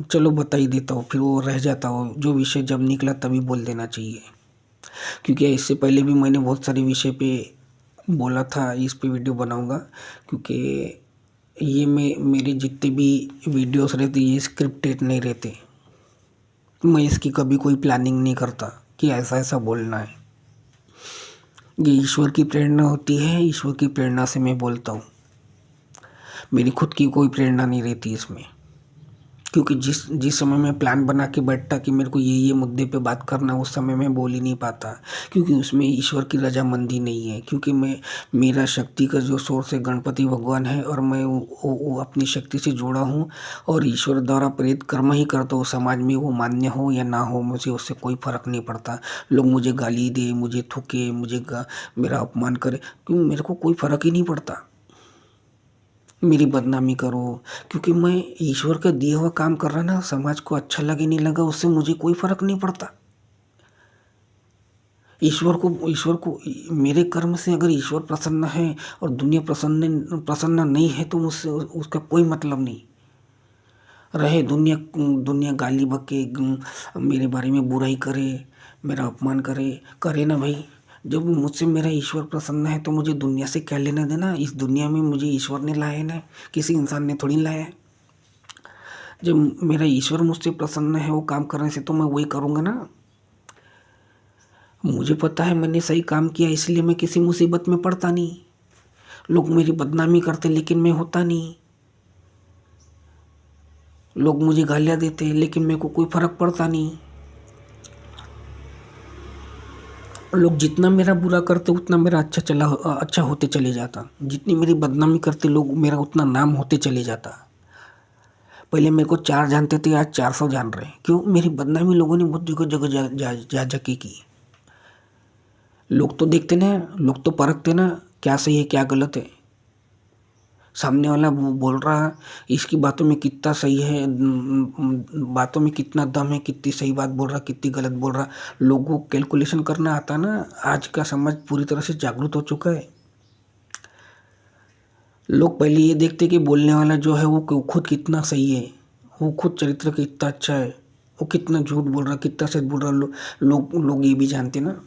चलो बता ही देता हूँ, फिर वो रह जाता हो। जो विषय जब निकला तभी बोल देना चाहिए, क्योंकि इससे पहले भी मैंने बहुत सारे विषय पे बोला था। इस पे वीडियो बनाऊंगा, क्योंकि ये मेरे जितने भी वीडियोस रहते ये स्क्रिप्टेड नहीं रहते। मैं इसकी कभी कोई प्लानिंग नहीं करता कि ऐसा ऐसा बोलना है। ये ईश्वर की प्रेरणा होती है, ईश्वर की प्रेरणा से मैं बोलता हूँ। मेरी खुद की कोई प्रेरणा नहीं रहती इसमें, क्योंकि जिस समय मैं प्लान बना के बैठता कि मेरे को ये मुद्दे पे बात करना, उस समय मैं बोल ही नहीं पाता, क्योंकि उसमें ईश्वर की रजामंदी नहीं है। क्योंकि मेरा शक्ति का जो सोर्स है गणपति भगवान है, और मैं वो अपनी शक्ति से जुड़ा हूँ और ईश्वर द्वारा प्रेरित कर्म ही करता हूँ। समाज में वो मान्य हो या ना हो, मुझे उससे कोई फर्क नहीं पड़ता। लोग मुझे गाली दे, मुझे थूके, मेरा अपमान करे, क्यों, मेरे को कोई फर्क ही नहीं पड़ता। मेरी बदनामी करो, क्योंकि मैं ईश्वर का दिया हुआ काम कर रहा ना। समाज को अच्छा लगे नहीं लगा, उससे मुझे कोई फर्क नहीं पड़ता। ईश्वर को मेरे कर्म से अगर ईश्वर प्रसन्न है और दुनिया प्रसन्न नहीं है, तो मुझसे उसका कोई मतलब नहीं। रहे दुनिया गाली बके, मेरे बारे में बुराई करे, मेरा अपमान करे ना भाई। जब मुझसे मेरा ईश्वर प्रसन्न है तो मुझे दुनिया से क्या लेना देना। इस दुनिया में मुझे ईश्वर ने लाया है ना, किसी इंसान ने थोड़ी लाया है। जब मेरा ईश्वर मुझसे प्रसन्न है वो काम करने से, तो मैं वही करूँगा ना। मुझे पता है मैंने सही काम किया, इसलिए मैं किसी मुसीबत में पड़ता नहीं। लोग मेरी बदनामी करते लेकिन मैं होता नहीं। लोग मुझे गालियाँ देते लेकिन मेरे को कोई फर्क पड़ता नहीं। लोग जितना मेरा बुरा करते उतना मेरा अच्छा होते चले जाता। जितनी मेरी बदनामी करते लोग, मेरा उतना नाम होते चले जाता। पहले मेरे को 4 जानते थे, आज 400 जान रहे हैं। क्यों? मेरी बदनामी लोगों ने बहुत जगह जगह जा जाके की। लोग तो देखते ना, लोग तो परखते ना, क्या सही है क्या गलत है। सामने वाला बोल रहा, इसकी बातों में कितना सही है, बातों में कितना दम है, कितनी सही बात बोल रहा, कितनी गलत बोल रहा। लोगों को कैलकुलेशन करना आता ना। आज का समाज पूरी तरह से जागरूक हो चुका है। लोग पहले ये देखते कि बोलने वाला जो है वो खुद कितना सही है, वो खुद चरित्र कितना अच्छा है, वो कितना झूठ बोल रहा, कितना सच बोल रहा। लोग ये भी जानते ना।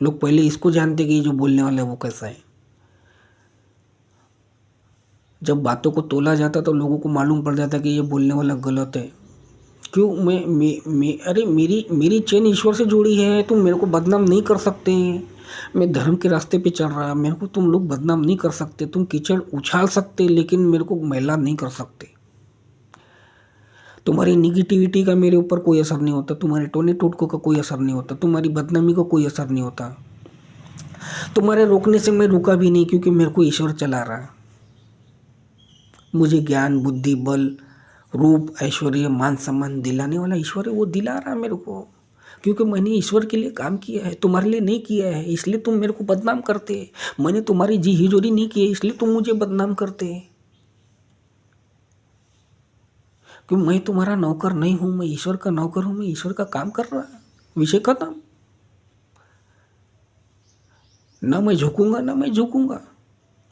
लोग पहले इसको जानते कि ये जो बोलने वाला है वो कैसा है। जब बातों को तोला जाता तो लोगों को मालूम पड़ जाता कि ये बोलने वाला गलत है। क्यों? अरे मेरी चेन ईश्वर से जुड़ी है, तुम मेरे को बदनाम नहीं कर सकते। मैं धर्म के रास्ते पे चल रहा, मेरे को तुम लोग बदनाम नहीं कर सकते। तुम कीचड़ उछाल सकते लेकिन मेरे को मैला नहीं कर सकते। तुम्हारी निगेटिविटी का मेरे ऊपर कोई असर नहीं होता, तुम्हारे टोने टोटकों का कोई असर नहीं होता, तुम्हारी बदनामी का कोई असर नहीं होता। तुम्हारे रोकने से मैं रुका भी नहीं, क्योंकि मेरे को ईश्वर चला रहा है। मुझे ज्ञान, बुद्धि, बल, रूप, ऐश्वर्य, मान सम्मान दिलाने वाला ईश्वर है, वो दिला रहा है मेरे को। क्योंकि मैंने ईश्वर के लिए काम किया है, तुम्हारे लिए नहीं किया है, इसलिए तुम मेरे को बदनाम करते। मैंने तुम्हारी जी हिजोरी नहीं की है, इसलिए तुम मुझे बदनाम करते। क्योंकि मैं तुम्हारा नौकर नहीं हूँ, मैं ईश्वर का नौकर हूँ, मैं ईश्वर का काम कर रहा। विषय खत्म। ना मैं झुकूंगा ना मैं झुकूंगा।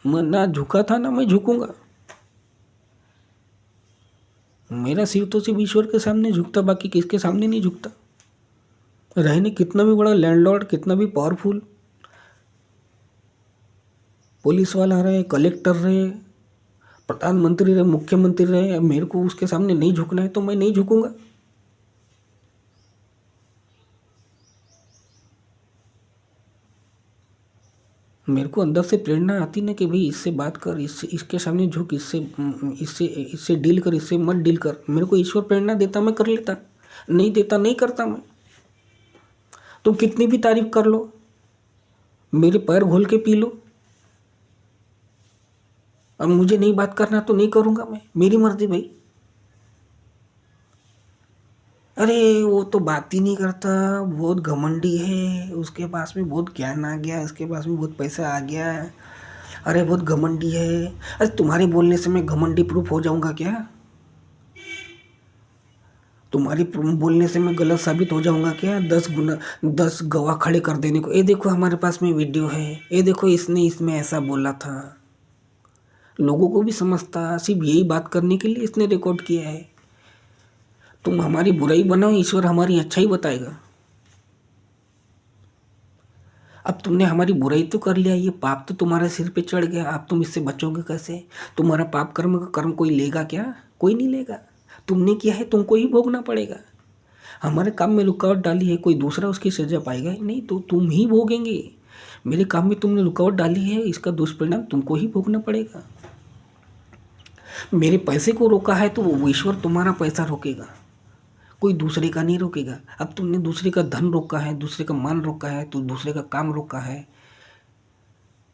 मैं ना झुका था ना मैं झुकूंगा। मेरा सिर तो सिर्फ ईश्वर के सामने झुकता, बाकी किसके सामने नहीं झुकता। रहने कितना भी बड़ा लैंडलॉर्ड, कितना भी पावरफुल पुलिस वाला रहे, कलेक्टर रहे, प्रधानमंत्री रहे, मुख्यमंत्री रहे, मेरे को उसके सामने नहीं झुकना है तो मैं नहीं झुकूंगा। मेरे को अंदर से प्रेरणा आती ना कि भाई इससे बात कर, इससे इसके सामने झुक, इससे इससे इससे डील कर, इससे मत डील कर। मेरे को ईश्वर प्रेरणा देता, मैं कर लेता, नहीं देता नहीं करता मैं। तुम कितनी भी तारीफ कर लो, मेरे पैर घोल के पी लो, अब मुझे नहीं बात करना तो नहीं करूँगा मैं, मेरी मर्जी भाई। अरे वो तो बात ही नहीं करता, बहुत घमंडी है, उसके पास में बहुत ज्ञान आ गया, उसके पास में बहुत पैसा आ गया, अरे बहुत घमंडी है। अरे तुम्हारे बोलने से मैं घमंडी प्रूफ हो जाऊंगा क्या? तुम्हारी बोलने से मैं गलत साबित हो जाऊंगा क्या? 10 गुना 10 गवाह खड़े कर देने को, ये देखो हमारे पास में वीडियो है, ये देखो इसने इसमें ऐसा बोला था, लोगों को भी समझता, सिर्फ यही बात करने के लिए इसने रिकॉर्ड किया है। तुम हमारी बुराई बनाओ, ईश्वर हमारी अच्छाई बताएगा। अब तुमने हमारी बुराई तो कर लिया, ये पाप तो तुम्हारे सिर पे चढ़ गया, अब तुम इससे बचोगे कैसे? तुम्हारा पाप कर्म का कर्म कोई लेगा क्या? कोई नहीं लेगा। तुमने किया है, तुमको ही भोगना पड़ेगा। हमारे काम में रुकावट डाली है, कोई दूसरा उसकी सजा पाएगा ही नहीं, तो तुम ही भोगेंगे। मेरे काम में तुमने रुकावट डाली है, इसका दुष्परिणाम तुमको ही भोगना पड़ेगा। मेरे पैसे को रोका है तो वो ईश्वर तुम्हारा पैसा रोकेगा, कोई दूसरे का नहीं रोकेगा। अब तुमने दूसरे का धन रोका है, दूसरे का मान रोका है, तो दूसरे का काम रोका है,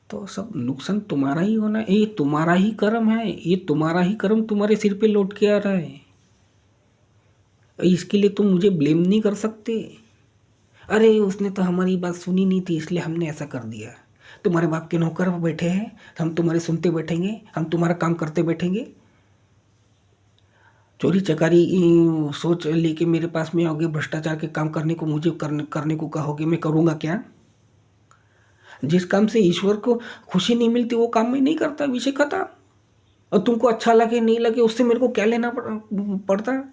तो सब नुकसान तुम्हारा ही होना है। ये तुम्हारा ही कर्म है, ये तुम्हारा ही कर्म तुम्हारे सिर पे लौट के आ रहा है। इसके लिए तुम मुझे ब्लेम नहीं कर सकते। अरे उसने तो हमारी बात सुनी नहीं थी इसलिए हमने ऐसा कर दिया। तुम्हारे बाप के नौकर बैठे हैं, हम तुम्हारे सुनते बैठेंगे, हम तुम्हारा काम करते बैठेंगे? चोरी चकारी सोच लेके मेरे पास में आओगे, भ्रष्टाचार के काम करने को मुझे करने को कहोगे, मैं करूँगा क्या? जिस काम से ईश्वर को खुशी नहीं मिलती वो काम मैं नहीं करता, विषय खत्म। और तुमको अच्छा लगे नहीं लगे उससे मेरे को क्या लेना पड़ता?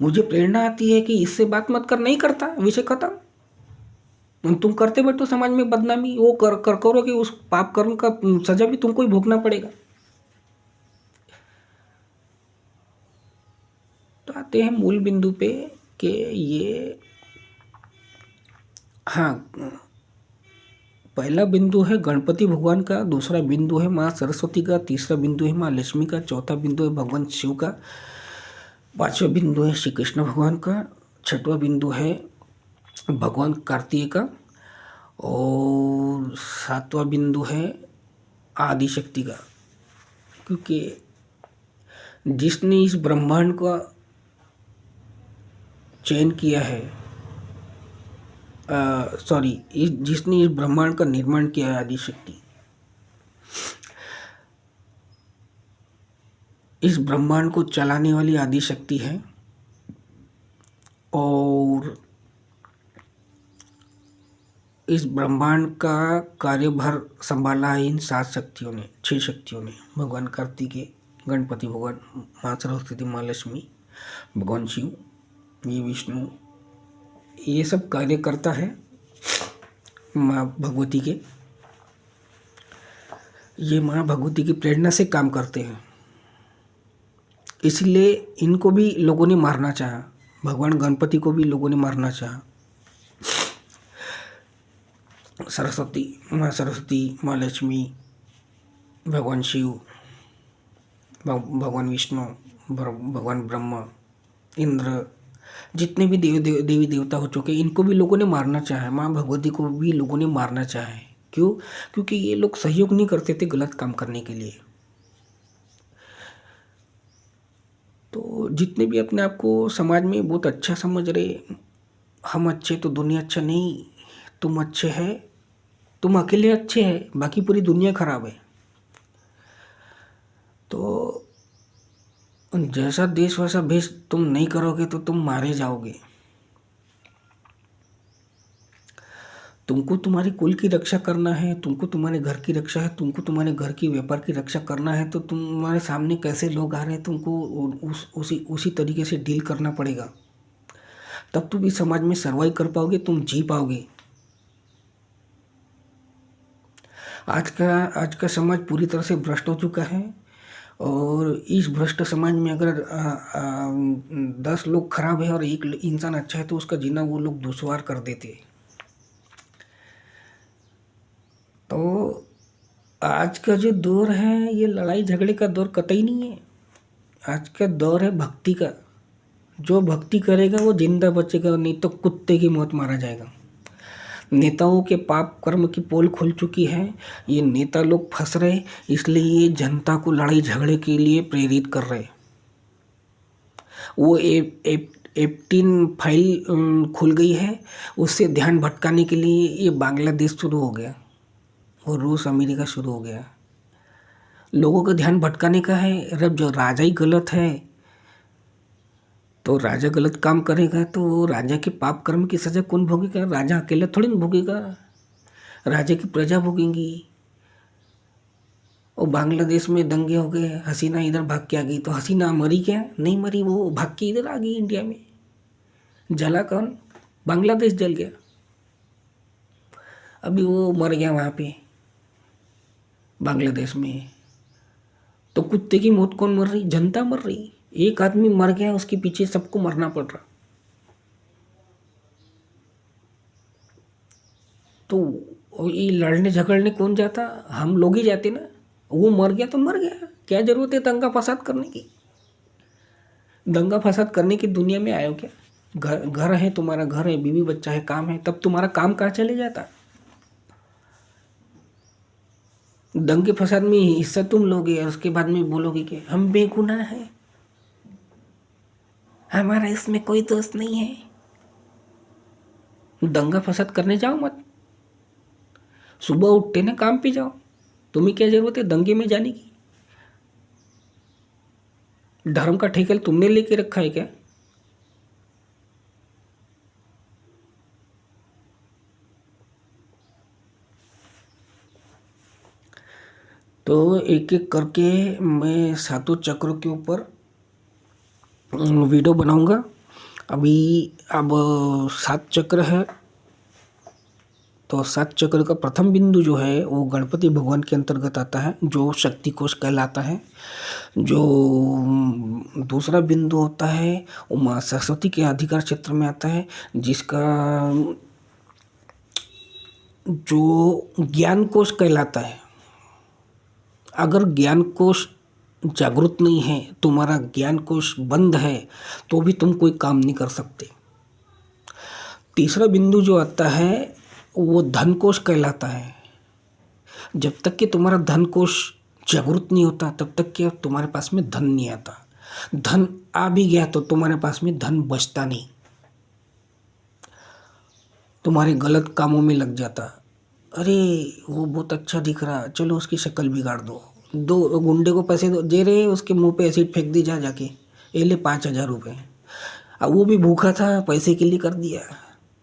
मुझे प्रेरणा आती है कि इससे बात मत कर, नहीं करता, विषय खत्म। तुम करते बैठो समाज में बदनामी, वो करोगे, उस पाप कर्म का सजा भी तुमको ही भोगना पड़ेगा। तो आते हैं मूल बिंदु पे कि ये, हाँ, पहला बिंदु है गणपति भगवान का, दूसरा बिंदु है माँ सरस्वती का, तीसरा बिंदु है माँ लक्ष्मी का, चौथा बिंदु है भगवान शिव का, पांचवा बिंदु है श्री कृष्ण भगवान का, छठवां बिंदु है भगवान कार्तिकेय का, और सातवां बिंदु है आदि शक्ति का। क्योंकि जिसने इस ब्रह्मांड का चयन किया है, जिसने इस ब्रह्मांड का निर्माण किया है, आदि शक्ति, इस ब्रह्मांड को चलाने वाली आदि शक्ति है। और इस ब्रह्मांड का कार्यभार संभाला है इन 7 शक्तियों ने, 6 शक्तियों ने, भगवान कार्तिकेय, गणपति भगवान, माँ सरस्वती, माँ लक्ष्मी, भगवान शिव, ये विष्णु, ये सब कार्य करता है माँ भगवती के। ये माँ भगवती की प्रेरणा से काम करते हैं, इसलिए इनको भी लोगों ने मारना चाहा, भगवान गणपति को भी लोगों ने मारना चाहा। सरस्वती, माँ लक्ष्मी, भगवान शिव, भगवान विष्णु, भगवान ब्रह्मा, इंद्र, जितने भी देवी देवता हो चुके, इनको भी लोगों ने मारना चाहा, माँ भगवती को भी लोगों ने मारना चाहा। क्यों? क्योंकि ये लोग सहयोग नहीं करते थे गलत काम करने के लिए। तो जितने भी अपने आप को समाज में बहुत अच्छा समझ रहे, हम अच्छे तो दुनिया अच्छा नहीं, तुम अच्छे हैं, तुम अकेले अच्छे हैं, बाकी पूरी दुनिया खराब है। तो जैसा देश वैसा भेष तुम नहीं करोगे तो तुम मारे जाओगे। तुमको तुम्हारी कुल की रक्षा करना है, तुमको तुम्हारे घर की रक्षा है, तुमको तुम्हारे घर की व्यापार की रक्षा करना है, तो तुम्हारे सामने कैसे लोग आ रहे हैं तुमको उसी तरीके से डील करना पड़ेगा। तब तुम इस समाज में सर्वाइव कर पाओगे, तुम जी पाओगे। आज का समाज पूरी तरह से भ्रष्ट हो चुका है, और इस भ्रष्ट समाज में अगर 10 लोग खराब है और एक इंसान अच्छा है तो उसका जीना वो लोग दुश्वार कर देते। तो आज का जो दौर है ये लड़ाई झगड़े का दौर कतई नहीं है। आज का दौर है भक्ति का। जो भक्ति करेगा वो जिंदा बचेगा, नहीं तो कुत्ते की मौत मारा जाएगा। नेताओं के पाप कर्म की पोल खुल चुकी है। ये नेता लोग फंस रहे, इसलिए ये जनता को लड़ाई झगड़े के लिए प्रेरित कर रहे। वो एप्टिन फाइल खुल गई है, उससे ध्यान भटकाने के लिए ये बांग्लादेश शुरू हो गया और रूस अमेरिका शुरू हो गया। लोगों का ध्यान भटकाने का है। अब जो राजा ही गलत है तो राजा गलत काम करेगा तो राजा के पाप कर्म की सजा कौन भोगेगा? राजा अकेला थोड़ी ना भोगेगा, राजा की प्रजा भोगेंगी। और बांग्लादेश में दंगे हो गए, हसीना इधर भाग के आ गई, तो हसीना मरी क्या? नहीं मरी, वो भाग के इधर आ गई इंडिया में। जला कौन? बांग्लादेश जल गया। अभी वो मर गया वहाँ पे बांग्लादेश में। तो कुत्ते की मौत कौन मर रही? जनता मर रही। एक आदमी मर गया, उसके पीछे सबको मरना पड़ रहा। तो ये लड़ने झगड़ने कौन जाता? हम लोग ही जाते ना। वो मर गया तो मर गया, क्या जरूरत है दंगा फसाद करने की? दंगा फसाद करने की दुनिया में आयो क्या? घर है, तुम्हारा घर है, बीवी बच्चा है, काम है, तब तुम्हारा काम कहाँ चले जाता? दंगे फसाद में हिस्सा तुम लोगे और उसके बाद में बोलोगे कि हम बेगुनाह हैं, हमारा इसमें कोई दोष नहीं है। दंगा फसाद करने जाओ मत। सुबह उठते ना काम पे जाओ। तुम्हें क्या जरूरत है दंगे में जाने की? धर्म का ठेका तुमने लेके रखा है क्या? तो एक एक करके मैं सातों चक्रों के ऊपर वीडियो बनाऊंगा। अभी अब 7 चक्र है, तो 7 चक्र का प्रथम बिंदु जो है वो गणपति भगवान के अंतर्गत आता है, जो शक्ति कोश कहलाता है। जो दूसरा बिंदु होता है वो माँ सरस्वती के अधिकार क्षेत्र में आता है, जिसका जो ज्ञान कोश कहलाता है। अगर ज्ञान कोश जागृत नहीं है, तुम्हारा ज्ञान कोश बंद है, तो भी तुम कोई काम नहीं कर सकते। तीसरा बिंदु जो आता है वो धन कोश कहलाता है। जब तक कि तुम्हारा धन कोश जागृत नहीं होता तब तक कि तुम्हारे पास में धन नहीं आता। धन आ भी गया तो तुम्हारे पास में धन बचता नहीं, तुम्हारे गलत कामों में लग जाता। अरे वो बहुत अच्छा दिख रहा, चलो उसकी शक्ल बिगाड़ दो। दो गुंडे को पैसे दे रहे, उसके मुंह पे एसिड फेंक दी, जाके ये ले 5,000 रुपये। अब वो भी भूखा था, पैसे के लिए कर दिया।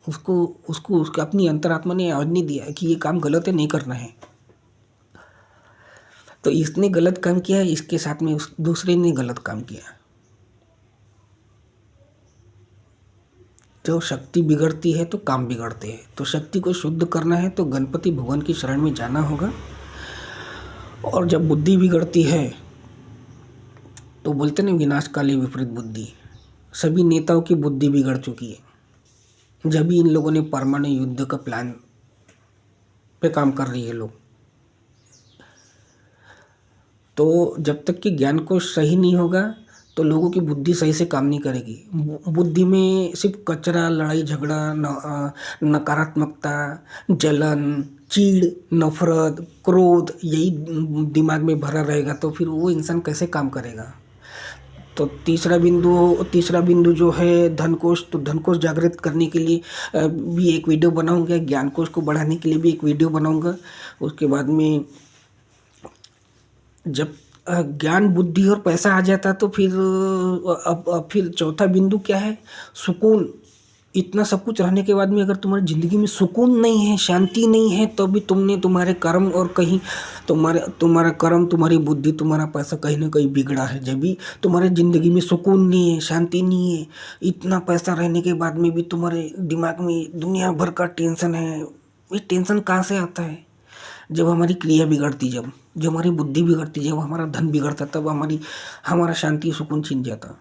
उसको उसको उसका अपनी अंतरात्मा ने आवाज नहीं दिया कि ये काम गलत है, नहीं करना है। तो इसने गलत काम किया, इसके साथ में उस दूसरे ने गलत काम किया। जो शक्ति बिगड़ती है तो काम बिगड़ते हैं। तो शक्ति को शुद्ध करना है तो गणपति भगवान की शरण में जाना होगा। और जब बुद्धि बिगड़ती है तो बोलते नहीं, विनाश काले विपरीत बुद्धि। सभी नेताओं की बुद्धि बिगड़ चुकी है, जब भी इन लोगों ने परमाणु युद्ध का प्लान पे काम कर रही है लोग। तो जब तक कि ज्ञान को सही नहीं होगा तो लोगों की बुद्धि सही से काम नहीं करेगी। बुद्धि में सिर्फ कचरा, लड़ाई झगड़ा, नकारात्मकता, जलन, चीड़, नफरत, क्रोध, यही दिमाग में भरा रहेगा तो फिर वो इंसान कैसे काम करेगा? तो तीसरा बिंदु जो है धन कोश, तो धन कोश जागृत करने के लिए भी एक वीडियो बनाऊंगा, ज्ञान कोश को बढ़ाने के लिए भी एक वीडियो बनाऊंगा। उसके बाद में जब ज्ञान, बुद्धि और पैसा आ जाता तो फिर अब फिर चौथा बिंदु क्या है? सुकून। इतना सब कुछ रहने के बाद में अगर तुम्हारी ज़िंदगी में सुकून नहीं है, शांति नहीं है, तो भी तुमने तुम्हारे कर्म और कहीं तुम्हारा कर्म, तुम्हारी बुद्धि, तुम्हारा पैसा कहीं ना कहीं बिगड़ा है। जब भी तुम्हारे ज़िंदगी में सुकून नहीं है, शांति नहीं है, इतना पैसा रहने के बाद में भी तुम्हारे दिमाग में दुनिया भर का टेंशन है। ये टेंशन कहाँ से आता है? जब हमारी क्रिया बिगड़ती, जब हमारी बुद्धि बिगड़ती, जब हमारा धन बिगड़ता, तब हमारा शांति सुकून छिन जाता।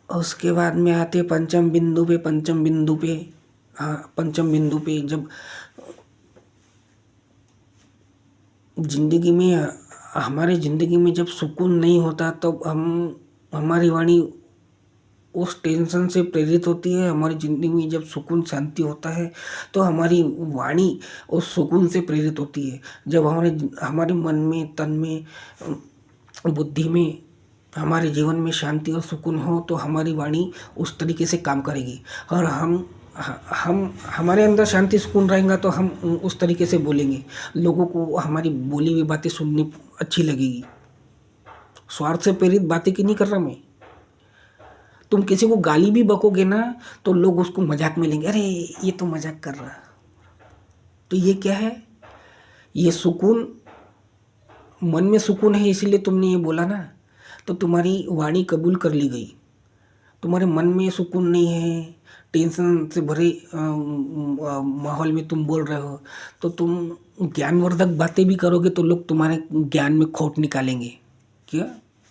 उसके बाद में आते पंचम बिंदु पे। हाँ, पंचम बिंदु पे जब जिंदगी में हमारे ज़िंदगी में जब सुकून नहीं होता तब हम हमारी वाणी उस टेंशन से प्रेरित होती है। हमारी ज़िंदगी में जब सुकून शांति होता है तो हमारी वाणी उस सुकून से प्रेरित होती है। जब हमारे मन में, तन में, बुद्धि में, हमारे जीवन में शांति और सुकून हो तो हमारी वाणी उस तरीके से काम करेगी। और हम हमारे अंदर शांति सुकून रहेगा तो हम उस तरीके से बोलेंगे, लोगों को हमारी बोली हुई बातें सुननी अच्छी लगेगी। स्वार्थ से प्रेरित बातें की नहीं कर रहा मैं। तुम किसी को गाली भी बकोगे ना तो लोग उसको मजाक में लेंगे, अरे ये तो मजाक कर रहा। तो ये क्या है? ये सुकून, मन में सुकून है इसीलिए तुमने ये बोला ना, तो तुम्हारी वाणी कबूल कर ली गई। तुम्हारे मन में सुकून नहीं है, टेंशन से भरे माहौल में तुम बोल रहे हो, तो तुम ज्ञानवर्धक बातें भी करोगे तो लोग तुम्हारे ज्ञान में खोट निकालेंगे। क्या?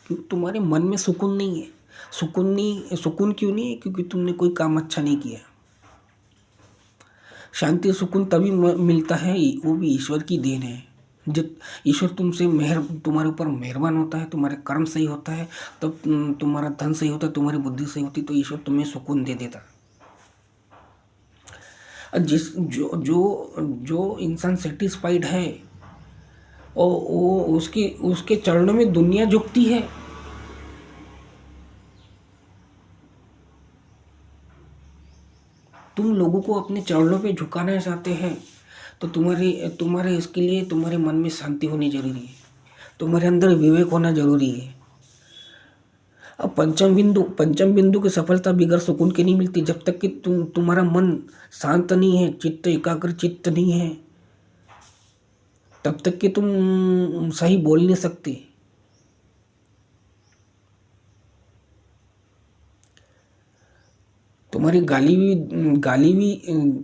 क्योंकि तुम्हारे मन में सुकून नहीं है। सुकून क्यों नहीं है? क्योंकि तुमने कोई काम अच्छा नहीं किया। शांति सुकून तभी मिलता है, वो भी ईश्वर की देन है। जब ईश्वर तुम्हारे ऊपर मेहरबान होता है, तुम्हारे कर्म सही होता है, तब तुम्हारा धन सही होता है, तुम्हारी बुद्धि सही होती है, तो ईश्वर तुम्हें सुकून दे देता। जिस जो जो जो इंसान सेटिस्फाइड है और वो उसके चरणों में दुनिया झुकती है। तुम लोगों को अपने चरणों पे झुकाना चाहते हैं तो तुम्हारे इसके लिए तुम्हारे मन में शांति होनी जरूरी है, तुम्हारे अंदर विवेक होना जरूरी है। अब पंचम बिंदु की सफलता बिगड़ सुकून की नहीं मिलती। जब तक कि तुम्हारा मन शांत नहीं है, चित्त एकाग्र चित्त नहीं है, तब तक कि तुम सही बोल नहीं सकते। तुम्हारी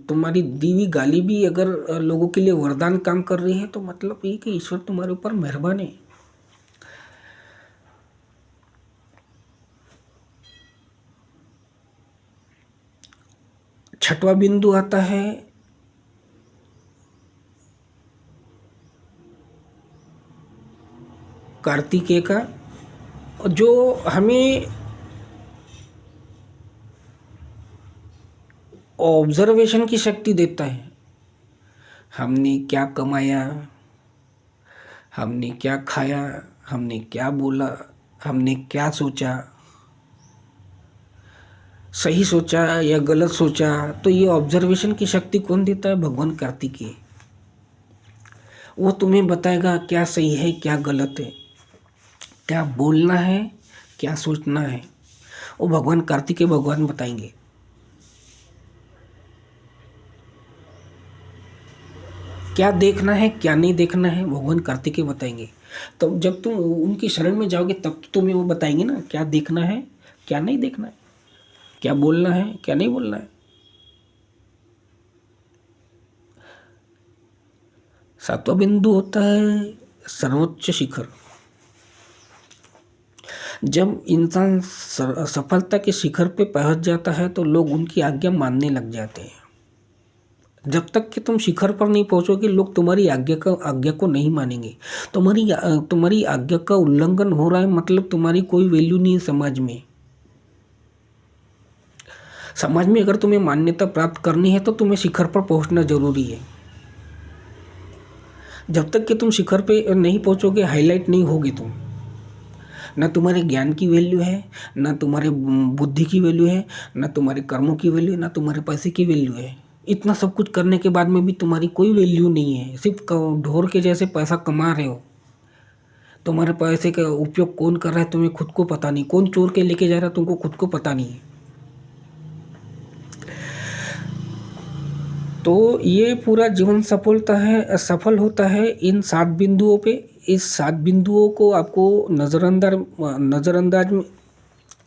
तुम्हारी दी हुई गाली भी अगर लोगों के लिए वरदान काम कर रही है तो मतलब ये कि ईश्वर तुम्हारे ऊपर मेहरबान है। छठवां बिंदु आता है कार्तिकेय का, जो हमें ऑब्जर्वेशन की शक्ति देता है। हमने क्या कमाया, हमने क्या खाया, हमने क्या बोला, हमने क्या सोचा, सही सोचा या गलत सोचा, तो ये ऑब्जर्वेशन की शक्ति कौन देता है? भगवान कार्तिकेय। वो तुम्हें बताएगा क्या सही है क्या गलत है, क्या बोलना है क्या सोचना है, वो भगवान कार्तिकेय भगवान बताएंगे। क्या देखना है क्या नहीं देखना है भगवान कार्तिकेय बताएंगे। तो जब तुम उनकी शरण में जाओगे तब तो तुम्हें वो बताएंगे ना क्या देखना है क्या नहीं देखना है, क्या बोलना है क्या नहीं बोलना है। सातवां बिंदु होता है सर्वोच्च शिखर। जब इंसान सफलता के शिखर पे पहुंच जाता है तो लोग उनकी आज्ञा मानने लग जाते हैं। जब तक कि तुम शिखर पर नहीं पहुंचोगे लोग तुम्हारी आज्ञा को नहीं मानेंगे। तुम्हारी आज्ञा का उल्लंघन हो रहा है मतलब तुम्हारी कोई वैल्यू नहीं है समाज में। समाज में अगर तुम्हें मान्यता प्राप्त करनी है तो तुम्हें शिखर पर पहुंचना जरूरी है। जब तक कि तुम शिखर पे नहीं पहुंचोगे, हाईलाइट नहीं होगे तुम, ना तुम्हारे ज्ञान की वैल्यू है, ना तुम्हारे बुद्धि की वैल्यू है, ना तुम्हारे कर्मों की वैल्यू है, ना तुम्हारे पैसे की वैल्यू है। इतना सब कुछ करने के बाद में भी तुम्हारी कोई वैल्यू नहीं है, सिर्फ ढोर के जैसे पैसा कमा रहे हो। तुम्हारे पैसे का उपयोग कौन कर रहा है तुम्हें खुद को पता नहीं, कौन चोर के लेके जा रहा है तुमको खुद को पता नहीं है। तो ये पूरा जीवन सफल होता है इन 7 बिंदुओं पे। इस 7 बिंदुओं को आपको नज़रअंदाज में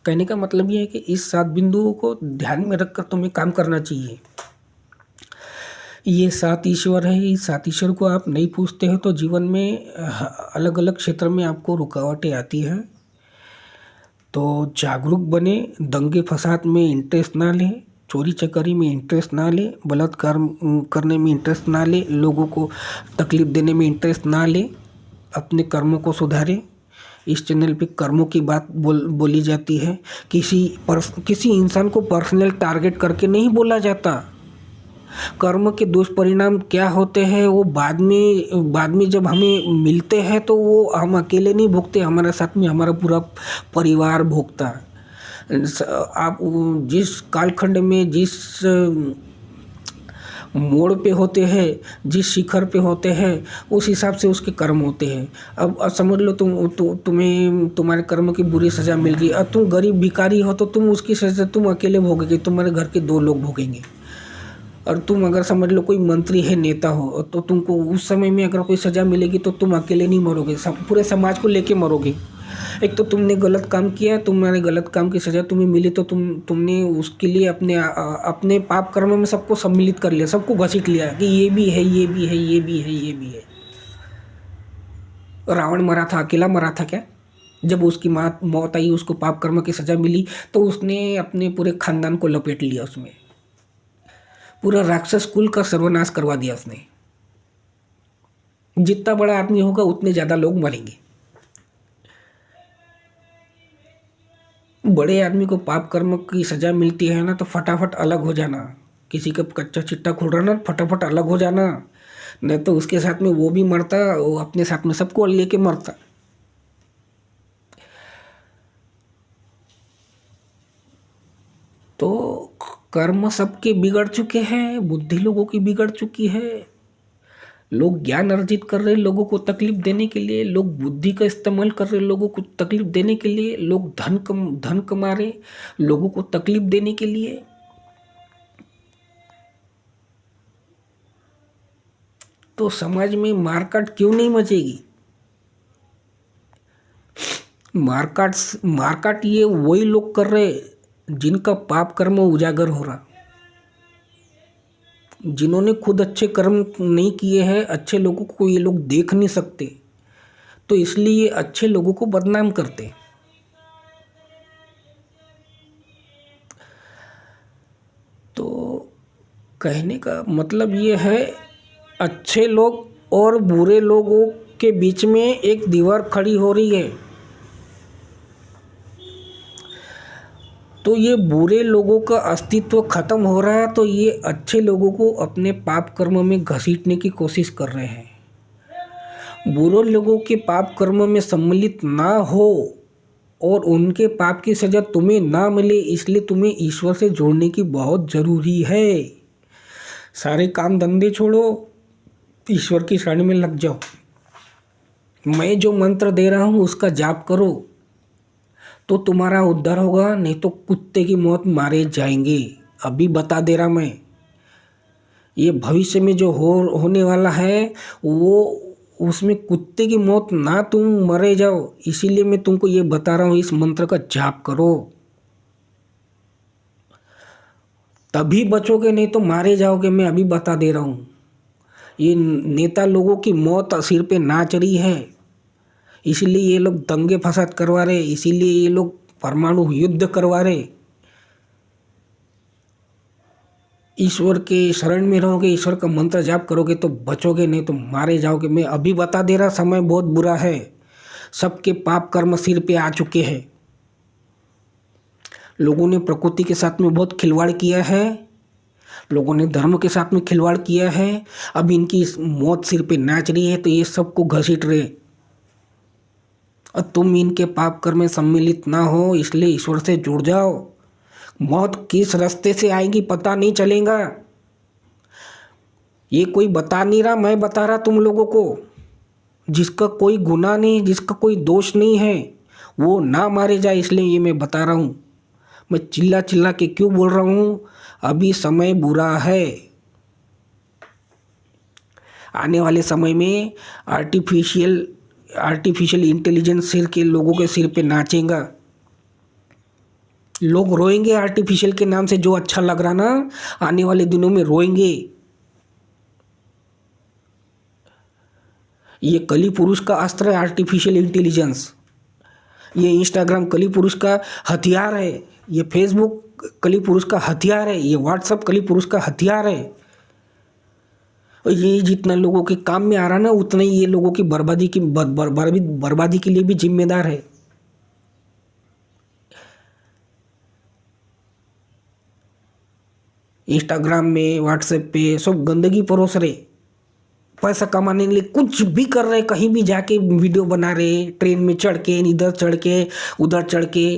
कहने का मतलब ये है कि इस 7 बिंदुओं को ध्यान में रखकर तुम्हें काम करना चाहिए। ये 7 ईश्वर है, इस 7 ईश्वर को आप नहीं पूछते हो तो जीवन में अलग अलग क्षेत्र में आपको रुकावटें आती हैं। तो जागरूक बने, दंगे फसाद में इंटरेस्ट ना लें, चोरी चकारी में इंटरेस्ट ना ले, बलात्कार करने में इंटरेस्ट ना ले, लोगों को तकलीफ देने में इंटरेस्ट ना ले, अपने कर्मों को सुधारे। इस चैनल पे कर्मों की बात बोली जाती है। किसी इंसान को पर्सनल टारगेट करके नहीं बोला जाता। कर्म के दुष्परिणाम क्या होते हैं वो बाद में जब हमें मिलते हैं तो वो हम अकेले नहीं भुगते, हमारे साथ में हमारा पूरा परिवार भुगता है। आप जिस कालखंड में जिस मोड़ पे होते हैं, जिस शिखर पे होते हैं, उस हिसाब से उसके कर्म होते हैं। अब समझ लो तुम्हें तुम्हारे कर्म की बुरी सज़ा मिल गई। अब तुम गरीब भिखारी हो तो तुम उसकी सज़ा तुम अकेले भोगोगे, तुम्हारे घर के 2 लोग भोगेंगे। और तुम अगर समझ लो कोई मंत्री है, नेता हो, तो तुमको उस समय में अगर कोई सज़ा मिलेगी तो तुम अकेले नहीं मरोगे, पूरे समाज को लेके मरोगे। एक तो तुमने गलत काम किया, तुम्हारे गलत काम की सज़ा तुम्हें मिली तो तुमने उसके लिए अपने पाप कर्म में सबको सम्मिलित कर लिया, सबको घसीट लिया कि ये भी है, ये भी है, ये भी है, ये भी है। रावण मरा था, अकेला मरा था क्या? जब उसकी मौत आई, उसको पाप कर्म की सज़ा मिली तो उसने अपने पूरे खानदान को लपेट लिया, उसमें पूरा राक्षस कुल का सर्वनाश करवा दिया उसने। जितना बड़ा आदमी होगा उतने ज़्यादा लोग मरेंगे। बड़े आदमी को पाप कर्म की सज़ा मिलती है ना तो फटाफट अलग हो जाना। किसी का कच्चा चिट्टा खुल रहा ना, फटाफट अलग हो जाना, नहीं तो उसके साथ में वो भी मरता, वो अपने साथ में सबको लेके मरता। तो कर्म सबके बिगड़ चुके हैं, बुद्धि लोगों की बिगड़ चुकी है। लोग ज्ञान अर्जित कर रहे हैं लोगों को तकलीफ देने के लिए, लोग बुद्धि का इस्तेमाल कर रहे हैं लोगों को तकलीफ देने के लिए, लोग धन कमा रहे लोगों को तकलीफ देने के लिए। तो समाज में मारकाट क्यों नहीं मचेगी? मारकाट ये वही लोग कर रहे जिनका पाप कर्म उजागर हो रहा, जिन्होंने खुद अच्छे कर्म नहीं किए हैं। अच्छे लोगों को ये लोग देख नहीं सकते, तो इसलिए अच्छे लोगों को बदनाम करते हैं। तो कहने का मतलब ये है, अच्छे लोग और बुरे लोगों के बीच में एक दीवार खड़ी हो रही है। तो ये बुरे लोगों का अस्तित्व खत्म हो रहा है, तो ये अच्छे लोगों को अपने पाप कर्म में घसीटने की कोशिश कर रहे हैं। बुरे लोगों के पाप कर्म में सम्मिलित ना हो और उनके पाप की सज़ा तुम्हें ना मिले, इसलिए तुम्हें ईश्वर से जोड़ने की बहुत ज़रूरी है। सारे काम धंधे छोड़ो, ईश्वर की शरण में लग जाओ। मैं जो मंत्र दे रहा हूँ उसका जाप करो तो तुम्हारा उद्धार होगा, नहीं तो कुत्ते की मौत मारे जाएंगे। अभी बता दे रहा मैं, ये भविष्य में जो होने वाला है वो उसमें कुत्ते की मौत ना तुम मरे जाओ, इसीलिए मैं तुमको ये बता रहा हूँ, इस मंत्र का जाप करो तभी बचोगे, नहीं तो मारे जाओगे। मैं अभी बता दे रहा हूँ। ये नेता लोगों की मौत सिर पे नाच रही है, इसीलिए ये लोग दंगे फसाद करवा रहे, इसीलिए ये लोग परमाणु युद्ध करवा रहे। ईश्वर के शरण में रहोगे, ईश्वर का मंत्र जाप करोगे तो बचोगे, नहीं तो मारे जाओगे। मैं अभी बता दे रहा, समय बहुत बुरा है, सबके पाप कर्म सिर पे आ चुके हैं। लोगों ने प्रकृति के साथ में बहुत खिलवाड़ किया है, लोगों ने धर्म के साथ में खिलवाड़ किया है। अब इनकी मौत सिर पे नाच रही है तो ये सबको घसीट रहे, और तुम इनके पाप कर्म में सम्मिलित ना हो, इसलिए ईश्वर से जुड़ जाओ। मौत किस रास्ते से आएगी पता नहीं चलेगा। ये कोई बता नहीं रहा, मैं बता रहा तुम लोगों को। जिसका कोई गुनाह नहीं, जिसका कोई दोष नहीं है, वो ना मारे जाए, इसलिए ये मैं बता रहा हूँ। मैं चिल्ला चिल्ला के क्यों बोल रहा हूँ? अभी समय बुरा है। आने वाले समय में आर्टिफिशियल इंटेलिजेंस सिर के लोगों के सिर पे नाचेगा। लोग रोएंगे आर्टिफिशियल के नाम से, जो अच्छा लग रहा ना, आने वाले दिनों में रोएंगे। ये कली पुरुष का अस्त्र है आर्टिफिशियल इंटेलिजेंस। ये इंस्टाग्राम कली पुरुष का हथियार है। ये फेसबुक कली पुरुष का हथियार है, ये व्हाट्सएप कली पुरुष का हथियार है। और ये जितना लोगों के काम में आ रहा ना, उतना ही ये लोगों की बर्बादी के लिए भी जिम्मेदार है। इंस्टाग्राम में, व्हाट्सएप पे सब गंदगी परोस रहे, पैसा कमाने के लिए कुछ भी कर रहे, कहीं भी जाके वीडियो बना रहे, ट्रेन में चढ़ के, इधर चढ़ के, उधर चढ़ के,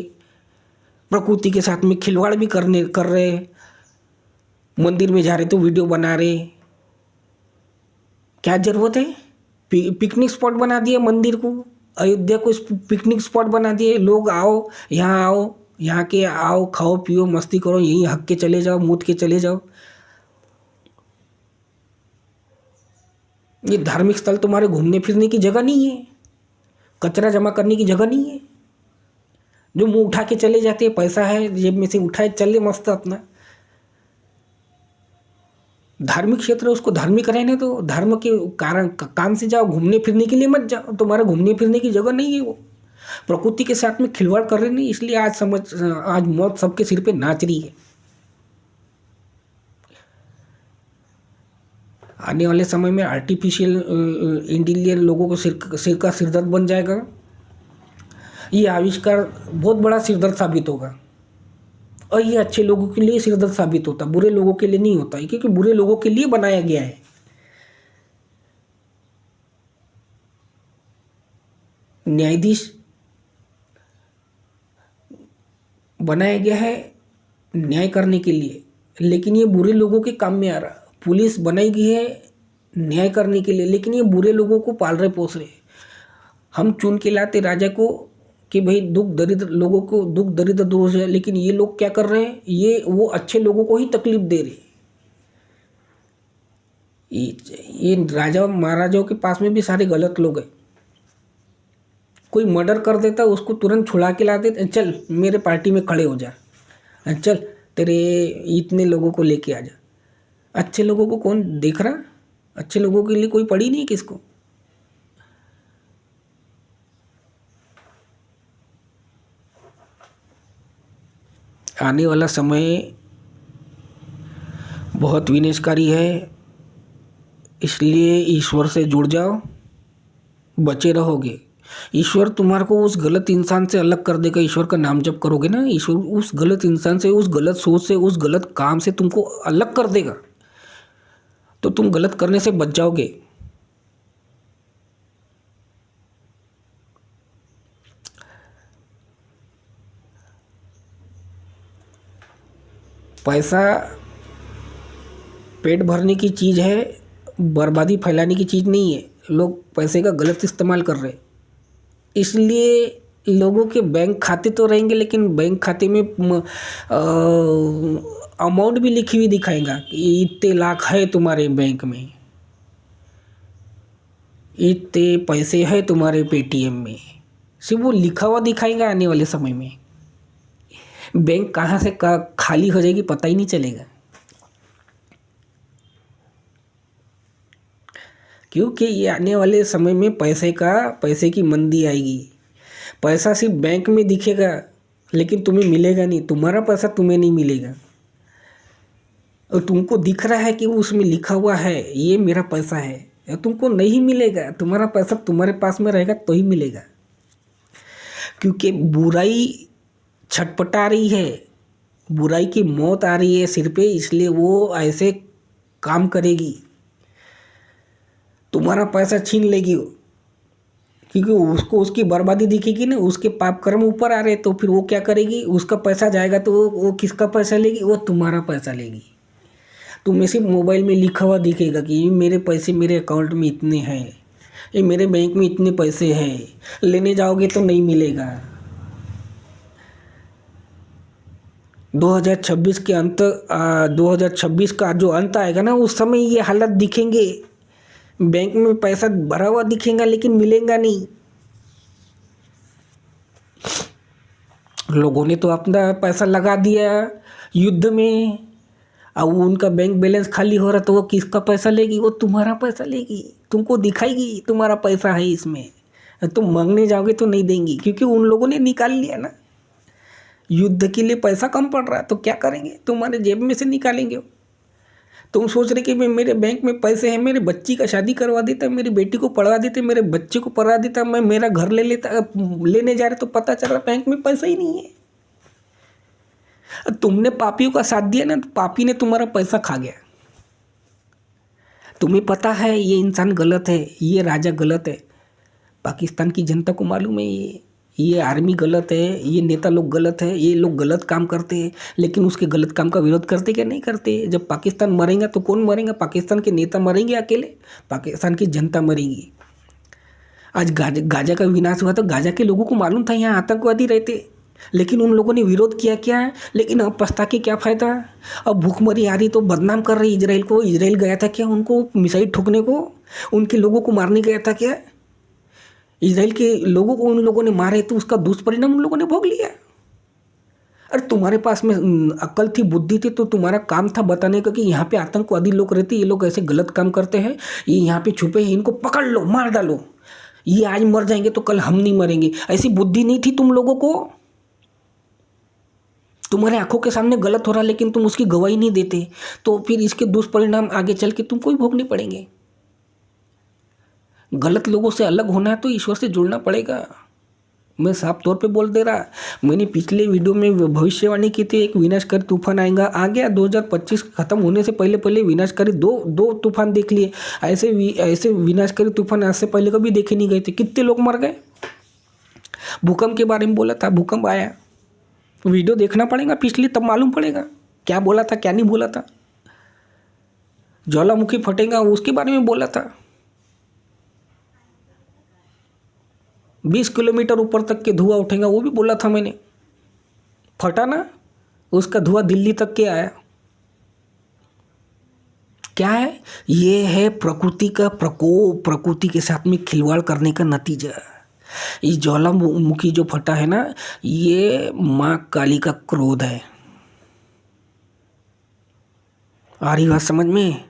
प्रकृति के साथ में खिलवाड़ भी कर रहे, मंदिर में जा रहे तो वीडियो बना रहे। क्या जरूरत है? पिकनिक स्पॉट बना दिए मंदिर को, अयोध्या को पिकनिक स्पॉट बना दिए। लोग आओ, यहाँ के आओ, खाओ पियो, मस्ती करो, यहीं हक के चले जाओ, मूत के चले जाओ। ये धार्मिक स्थल तुम्हारे घूमने फिरने की जगह नहीं है, कचरा जमा करने की जगह नहीं है। जो मुंह उठा के चले जाते हैं, पैसा है जेब में से उठाए चले मस्त अपना। धार्मिक क्षेत्र है, उसको धार्मिक रहने दो, धर्म के कारण काम से जाओ, घूमने फिरने के लिए मत जाओ, तुम्हारा घूमने फिरने की जगह नहीं है वो। प्रकृति के साथ में खिलवाड़ कर रहे नहीं, इसलिए आज मौत सबके सिर पे नाच रही है। आने वाले समय में आर्टिफिशियल इंटेलिजेंस लोगों को सिरदर्द बन जाएगा। ये आविष्कार बहुत बड़ा सिरदर्द साबित होगा, और ये अच्छे लोगों के लिए सिरदर्द साबित होता, बुरे लोगों के लिए नहीं होता है, क्योंकि बुरे लोगों के लिए बनाया गया है। न्यायाधीश बनाया गया है न्याय करने के लिए, लेकिन ये बुरे लोगों के काम में आ रहा। पुलिस बनाई गई है न्याय करने के लिए, लेकिन ये बुरे लोगों को पाल रहे पोस रहे। हम चुन के लाते राजा को कि भाई दुख दरिद्र लोगों को दुख दरिद्र दूर हो जाए, लेकिन ये लोग क्या कर रहे हैं, ये वो अच्छे लोगों को ही तकलीफ दे रहे। ये राजा महाराजाओं के पास में भी सारे गलत लोग हैं। कोई मर्डर कर देता उसको तुरंत छुड़ा के लाते, चल मेरे पार्टी में खड़े हो जा, चल तेरे इतने लोगों को लेके आ जा। अच्छे लोगों को कौन देख रहा? अच्छे लोगों के लिए कोई पड़ी नहीं किसको। आने वाला समय बहुत विनाशकारी है, इसलिए ईश्वर से जुड़ जाओ, बचे रहोगे। ईश्वर तुम्हारे को उस गलत इंसान से अलग कर देगा। ईश्वर का नाम जप करोगे ना, ईश्वर उस गलत इंसान से, उस गलत सोच से, उस गलत काम से तुमको अलग कर देगा, तो तुम गलत करने से बच जाओगे। पैसा पेट भरने की चीज़ है, बर्बादी फैलाने की चीज़ नहीं है। लोग पैसे का गलत इस्तेमाल कर रहे हैं, इसलिए लोगों के बैंक खाते तो रहेंगे, लेकिन बैंक खाते में अमाउंट भी लिखी हुई दिखाएगा कि इतने लाख है तुम्हारे बैंक में, इतने पैसे है तुम्हारे पेटीएम में, सिर्फ वो लिखा हुआ दिखाएगा। आने वाले समय में बैंक कहाँ से खाली हो जाएगी पता ही नहीं चलेगा, क्योंकि ये आने वाले समय में पैसे की मंदी आएगी। पैसा सिर्फ बैंक में दिखेगा, लेकिन तुम्हें मिलेगा नहीं, तुम्हारा पैसा तुम्हें नहीं मिलेगा। और तुमको दिख रहा है कि उसमें लिखा हुआ है ये मेरा पैसा है, तुमको नहीं मिलेगा। तुम्हारा पैसा तुम्हारे पास में रहेगा तो ही मिलेगा, क्योंकि बुराई छटपटा रही है, बुराई की मौत आ रही है सिर पे, इसलिए वो ऐसे काम करेगी, तुम्हारा पैसा छीन लेगी, क्योंकि उसको उसकी बर्बादी दिखेगी ना, उसके पाप कर्म ऊपर आ रहे, तो फिर वो क्या करेगी, उसका पैसा जाएगा तो वो किसका पैसा लेगी, वो तुम्हारा पैसा लेगी। तुम्हें सिर्फ मोबाइल में लिखा हुआ दिखेगा कि मेरे पैसे मेरे अकाउंट में इतने हैं, ये मेरे बैंक में इतने पैसे हैं, लेने जाओगे तो नहीं मिलेगा। 2026 के अंत 2026 का जो अंत आएगा ना, उस समय ये हालत दिखेंगे, बैंक में पैसा भरा हुआ दिखेगा लेकिन मिलेगा नहीं। लोगों ने तो अपना पैसा लगा दिया युद्ध में, अब उनका बैंक बैलेंस खाली हो रहा, तो वो किसका पैसा लेगी, वो तुम्हारा पैसा लेगी, तुमको दिखाएगी तुम्हारा पैसा है इसमें। तुम मांगने जाओगे तो नहीं देंगी, क्योंकि उन लोगों ने निकाल लिया ना। युद्ध के लिए पैसा कम पड़ रहा है तो क्या करेंगे, तुम्हारे जेब में से निकालेंगे। तुम सोच रहे कि मेरे बैंक में पैसे हैं, मेरे बच्ची का शादी करवा देता, मेरी बेटी को पढ़वा देते, मेरे बच्चे को पढ़वा देता, मैं मेरा घर ले लेता, लेने जा रहे तो पता चल रहा बैंक में पैसा ही नहीं है। तुमने पापियों का साथ दिया ना, तो पापी ने तुम्हारा पैसा खा गया। तुम्हें पता है ये इंसान गलत है, ये राजा गलत है, पाकिस्तान की जनता को मालूम है ये आर्मी गलत है, ये नेता लोग गलत है, ये लोग गलत काम करते हैं, लेकिन उसके गलत काम का विरोध करते क्या नहीं करते। जब पाकिस्तान मरेगा तो कौन मरेगा, पाकिस्तान के नेता मरेंगे अकेले, पाकिस्तान की जनता मरेगी। आज गाजा का विनाश हुआ तो गाजा के लोगों को मालूम था यहाँ आतंकवादी रहते, लेकिन उन लोगों ने विरोध किया क्या है। लेकिन अब पछता के क्या फ़ायदा, अब भूखमरी आ रही तो बदनाम कर रही इजराइल को। इजराइल गया था क्या उनको मिसाइल ठोकने को, उनके लोगों को मारने गया था क्या। इजराइल के लोगों को उन लोगों ने मारे तो उसका दुष्परिणाम उन लोगों ने भोग लिया। अरे तुम्हारे पास में अक्ल थी, बुद्धि थी, तो तुम्हारा काम था बताने का कि यहाँ पे आतंकवादी लोग रहते, ये लोग ऐसे गलत काम करते हैं, ये यहाँ पे छुपे हैं, इनको पकड़ लो, मार डालो, ये आज मर जाएंगे तो कल हम नहीं मरेंगे। ऐसी बुद्धि नहीं थी तुम लोगों को। तुम्हारे आंखों के सामने गलत हो रहा लेकिन तुम उसकी गवाही नहीं देते, तो फिर इसके दुष्परिणाम आगे चल के तुमको ही भोगने पड़ेंगे। गलत लोगों से अलग होना है तो ईश्वर से जुड़ना पड़ेगा। मैं साफ तौर पे बोल दे रहा, मैंने पिछले वीडियो में भविष्यवाणी की थी, एक विनाशकारी तूफान आएगा, आ गया। 2025 खत्म होने से पहले पहले विनाशकारी दो तूफान देख लिए। ऐसे विनाशकारी तूफान आज से पहले कभी देखे नहीं गए थे। कितने लोग मर गए। भूकंप के बारे में बोला था, भूकंप आया, वीडियो देखना पड़ेगा पिछले, तब मालूम पड़ेगा क्या बोला था क्या नहीं बोला था। ज्वालामुखी फटेगा उसके बारे में बोला था। 20 किलोमीटर ऊपर तक के धुआं उठेगा वो भी बोला था मैंने, फटा ना, उसका धुआं दिल्ली तक के आया। क्या है ये, है प्रकृति का प्रकोप, प्रकृति के साथ में खिलवाड़ करने का नतीजा। ये ज्वालामुखी जो फटा है ना, ये माँ काली का क्रोध है। आ रही बात समझ में,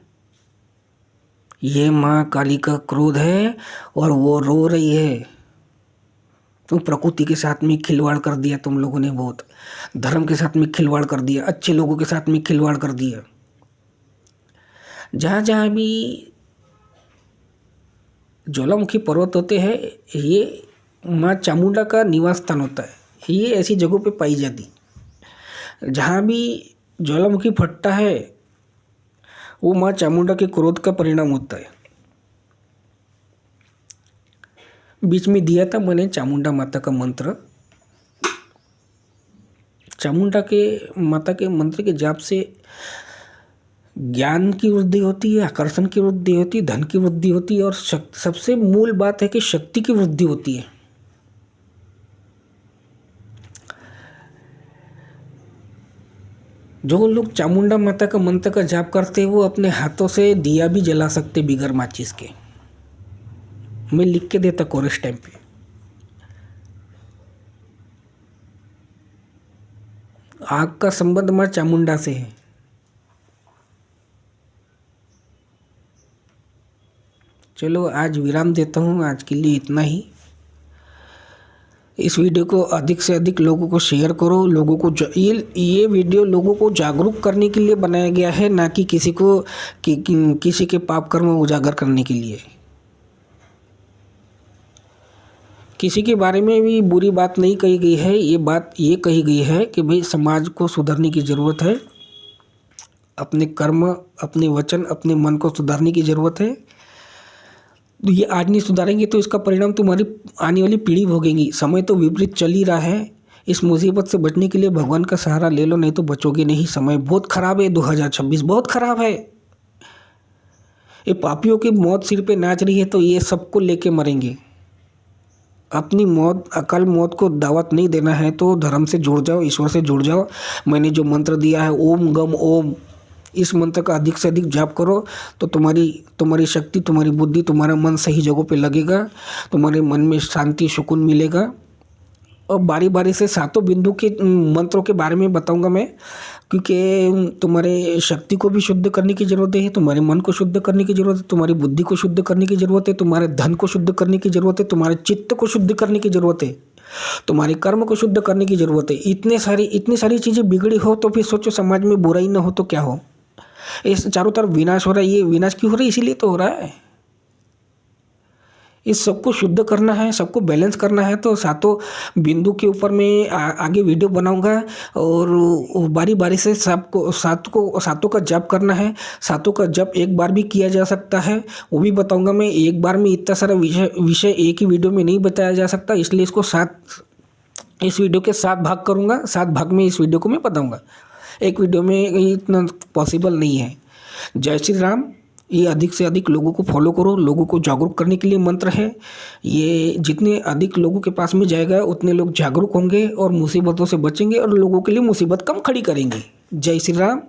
ये माँ काली का क्रोध है और वो रो रही है। तुम प्रकृति के साथ में खिलवाड़ कर दिया तुम लोगों ने, बहुत धर्म के साथ में खिलवाड़ कर दिया, अच्छे लोगों के साथ में खिलवाड़ कर दिया। जहाँ जहाँ भी ज्वालामुखी पर्वत होते हैं, ये माँ चामुंडा का निवास स्थान होता है। ये ऐसी जगहों पे पाई जाती, जहाँ भी ज्वालामुखी फटता है वो माँ चामुंडा के क्रोध का परिणाम होता है। बीच में दिया था मैंने चामुंडा माता का मंत्र। चामुंडा के माता के मंत्र के जाप से ज्ञान की वृद्धि होती है, आकर्षण की वृद्धि होती है, धन की वृद्धि होती है और सबसे मूल बात है कि शक्ति की वृद्धि होती है। जो लोग चामुंडा माता का मंत्र का जाप करते हैं वो अपने हाथों से दिया भी जला सकते बिगर माचिस के। मैं लिख के देता कोरस टाइम पे। आग का संबंध मां चामुंडा से है। चलो आज विराम देता हूँ, आज के लिए इतना ही। इस वीडियो को अधिक से अधिक लोगों को शेयर करो। लोगों को ये वीडियो लोगों को जागरूक करने के लिए बनाया गया है, ना कि किसी के पाप कर्म उजागर करने के लिए। किसी के बारे में भी बुरी बात नहीं कही गई है। ये बात ये कही गई है कि भाई समाज को सुधरने की ज़रूरत है, अपने कर्म, अपने वचन, अपने मन को सुधारने की ज़रूरत है। तो ये आज नहीं सुधारेंगे तो इसका परिणाम तुम्हारी आने वाली पीढ़ी भोगेगी। समय तो विपरीत चल ही रहा है। इस मुसीबत से बचने के लिए भगवान का सहारा ले लो, नहीं तो बचोगे नहीं। समय बहुत ख़राब है, 2026 बहुत ख़राब है। ये पापियों की मौत सिर पे नाच रही है तो ये सबको लेके मरेंगे। अपनी मौत, अकाल मौत को दावत नहीं देना है तो धर्म से जुड़ जाओ, ईश्वर से जुड़ जाओ। मैंने जो मंत्र दिया है ओम गम ओम, इस मंत्र का अधिक से अधिक जाप करो तो तुम्हारी शक्ति, तुम्हारी बुद्धि, तुम्हारा मन सही जगहों पे लगेगा। तुम्हारे मन में शांति सुकून मिलेगा। और बारी बारी से सातों बिंदु के मंत्रों के बारे में बताऊंगा मैं, क्योंकि तुम्हारे शक्ति को भी शुद्ध करने की ज़रूरत है, तुम्हारे मन को शुद्ध करने की ज़रूरत है, तुम्हारी बुद्धि को शुद्ध करने की ज़रूरत है, तुम्हारे धन को शुद्ध करने की ज़रूरत है, तुम्हारे चित्त को शुद्ध करने की ज़रूरत है। तुम्हारे कर्म को शुद्ध करने की जरूरत है। इतनी सारी चीजें बिगड़ी हो तो फिर सोचो समाज में बुराई ना हो तो क्या हो। इस चारों तरफ विनाश हो रहा है, ये विनाश क्यों हो रहा है? इसीलिए तो हो रहा है। इस सबको शुद्ध करना है, सबको बैलेंस करना है, तो सातों बिंदु के ऊपर मैं आगे वीडियो बनाऊंगा और बारी बारी से सातों का जप करना है। सातों का जप एक बार भी किया जा सकता है, वो भी बताऊंगा मैं। एक बार में इतना सारा विषय एक ही वीडियो में नहीं बताया जा सकता, इसलिए इस वीडियो के 7 भाग करूंगा। 7 भाग में इस वीडियो को मैं बताऊंगा, एक वीडियो में इतना पॉसिबल नहीं है। जय श्री राम। ये अधिक से अधिक लोगों को फॉलो करो, लोगों को जागरूक करने के लिए मंत्र है ये। जितने अधिक लोगों के पास में जाएगा उतने लोग जागरूक होंगे और मुसीबतों से बचेंगे और लोगों के लिए मुसीबत कम खड़ी करेंगे। जय श्री राम।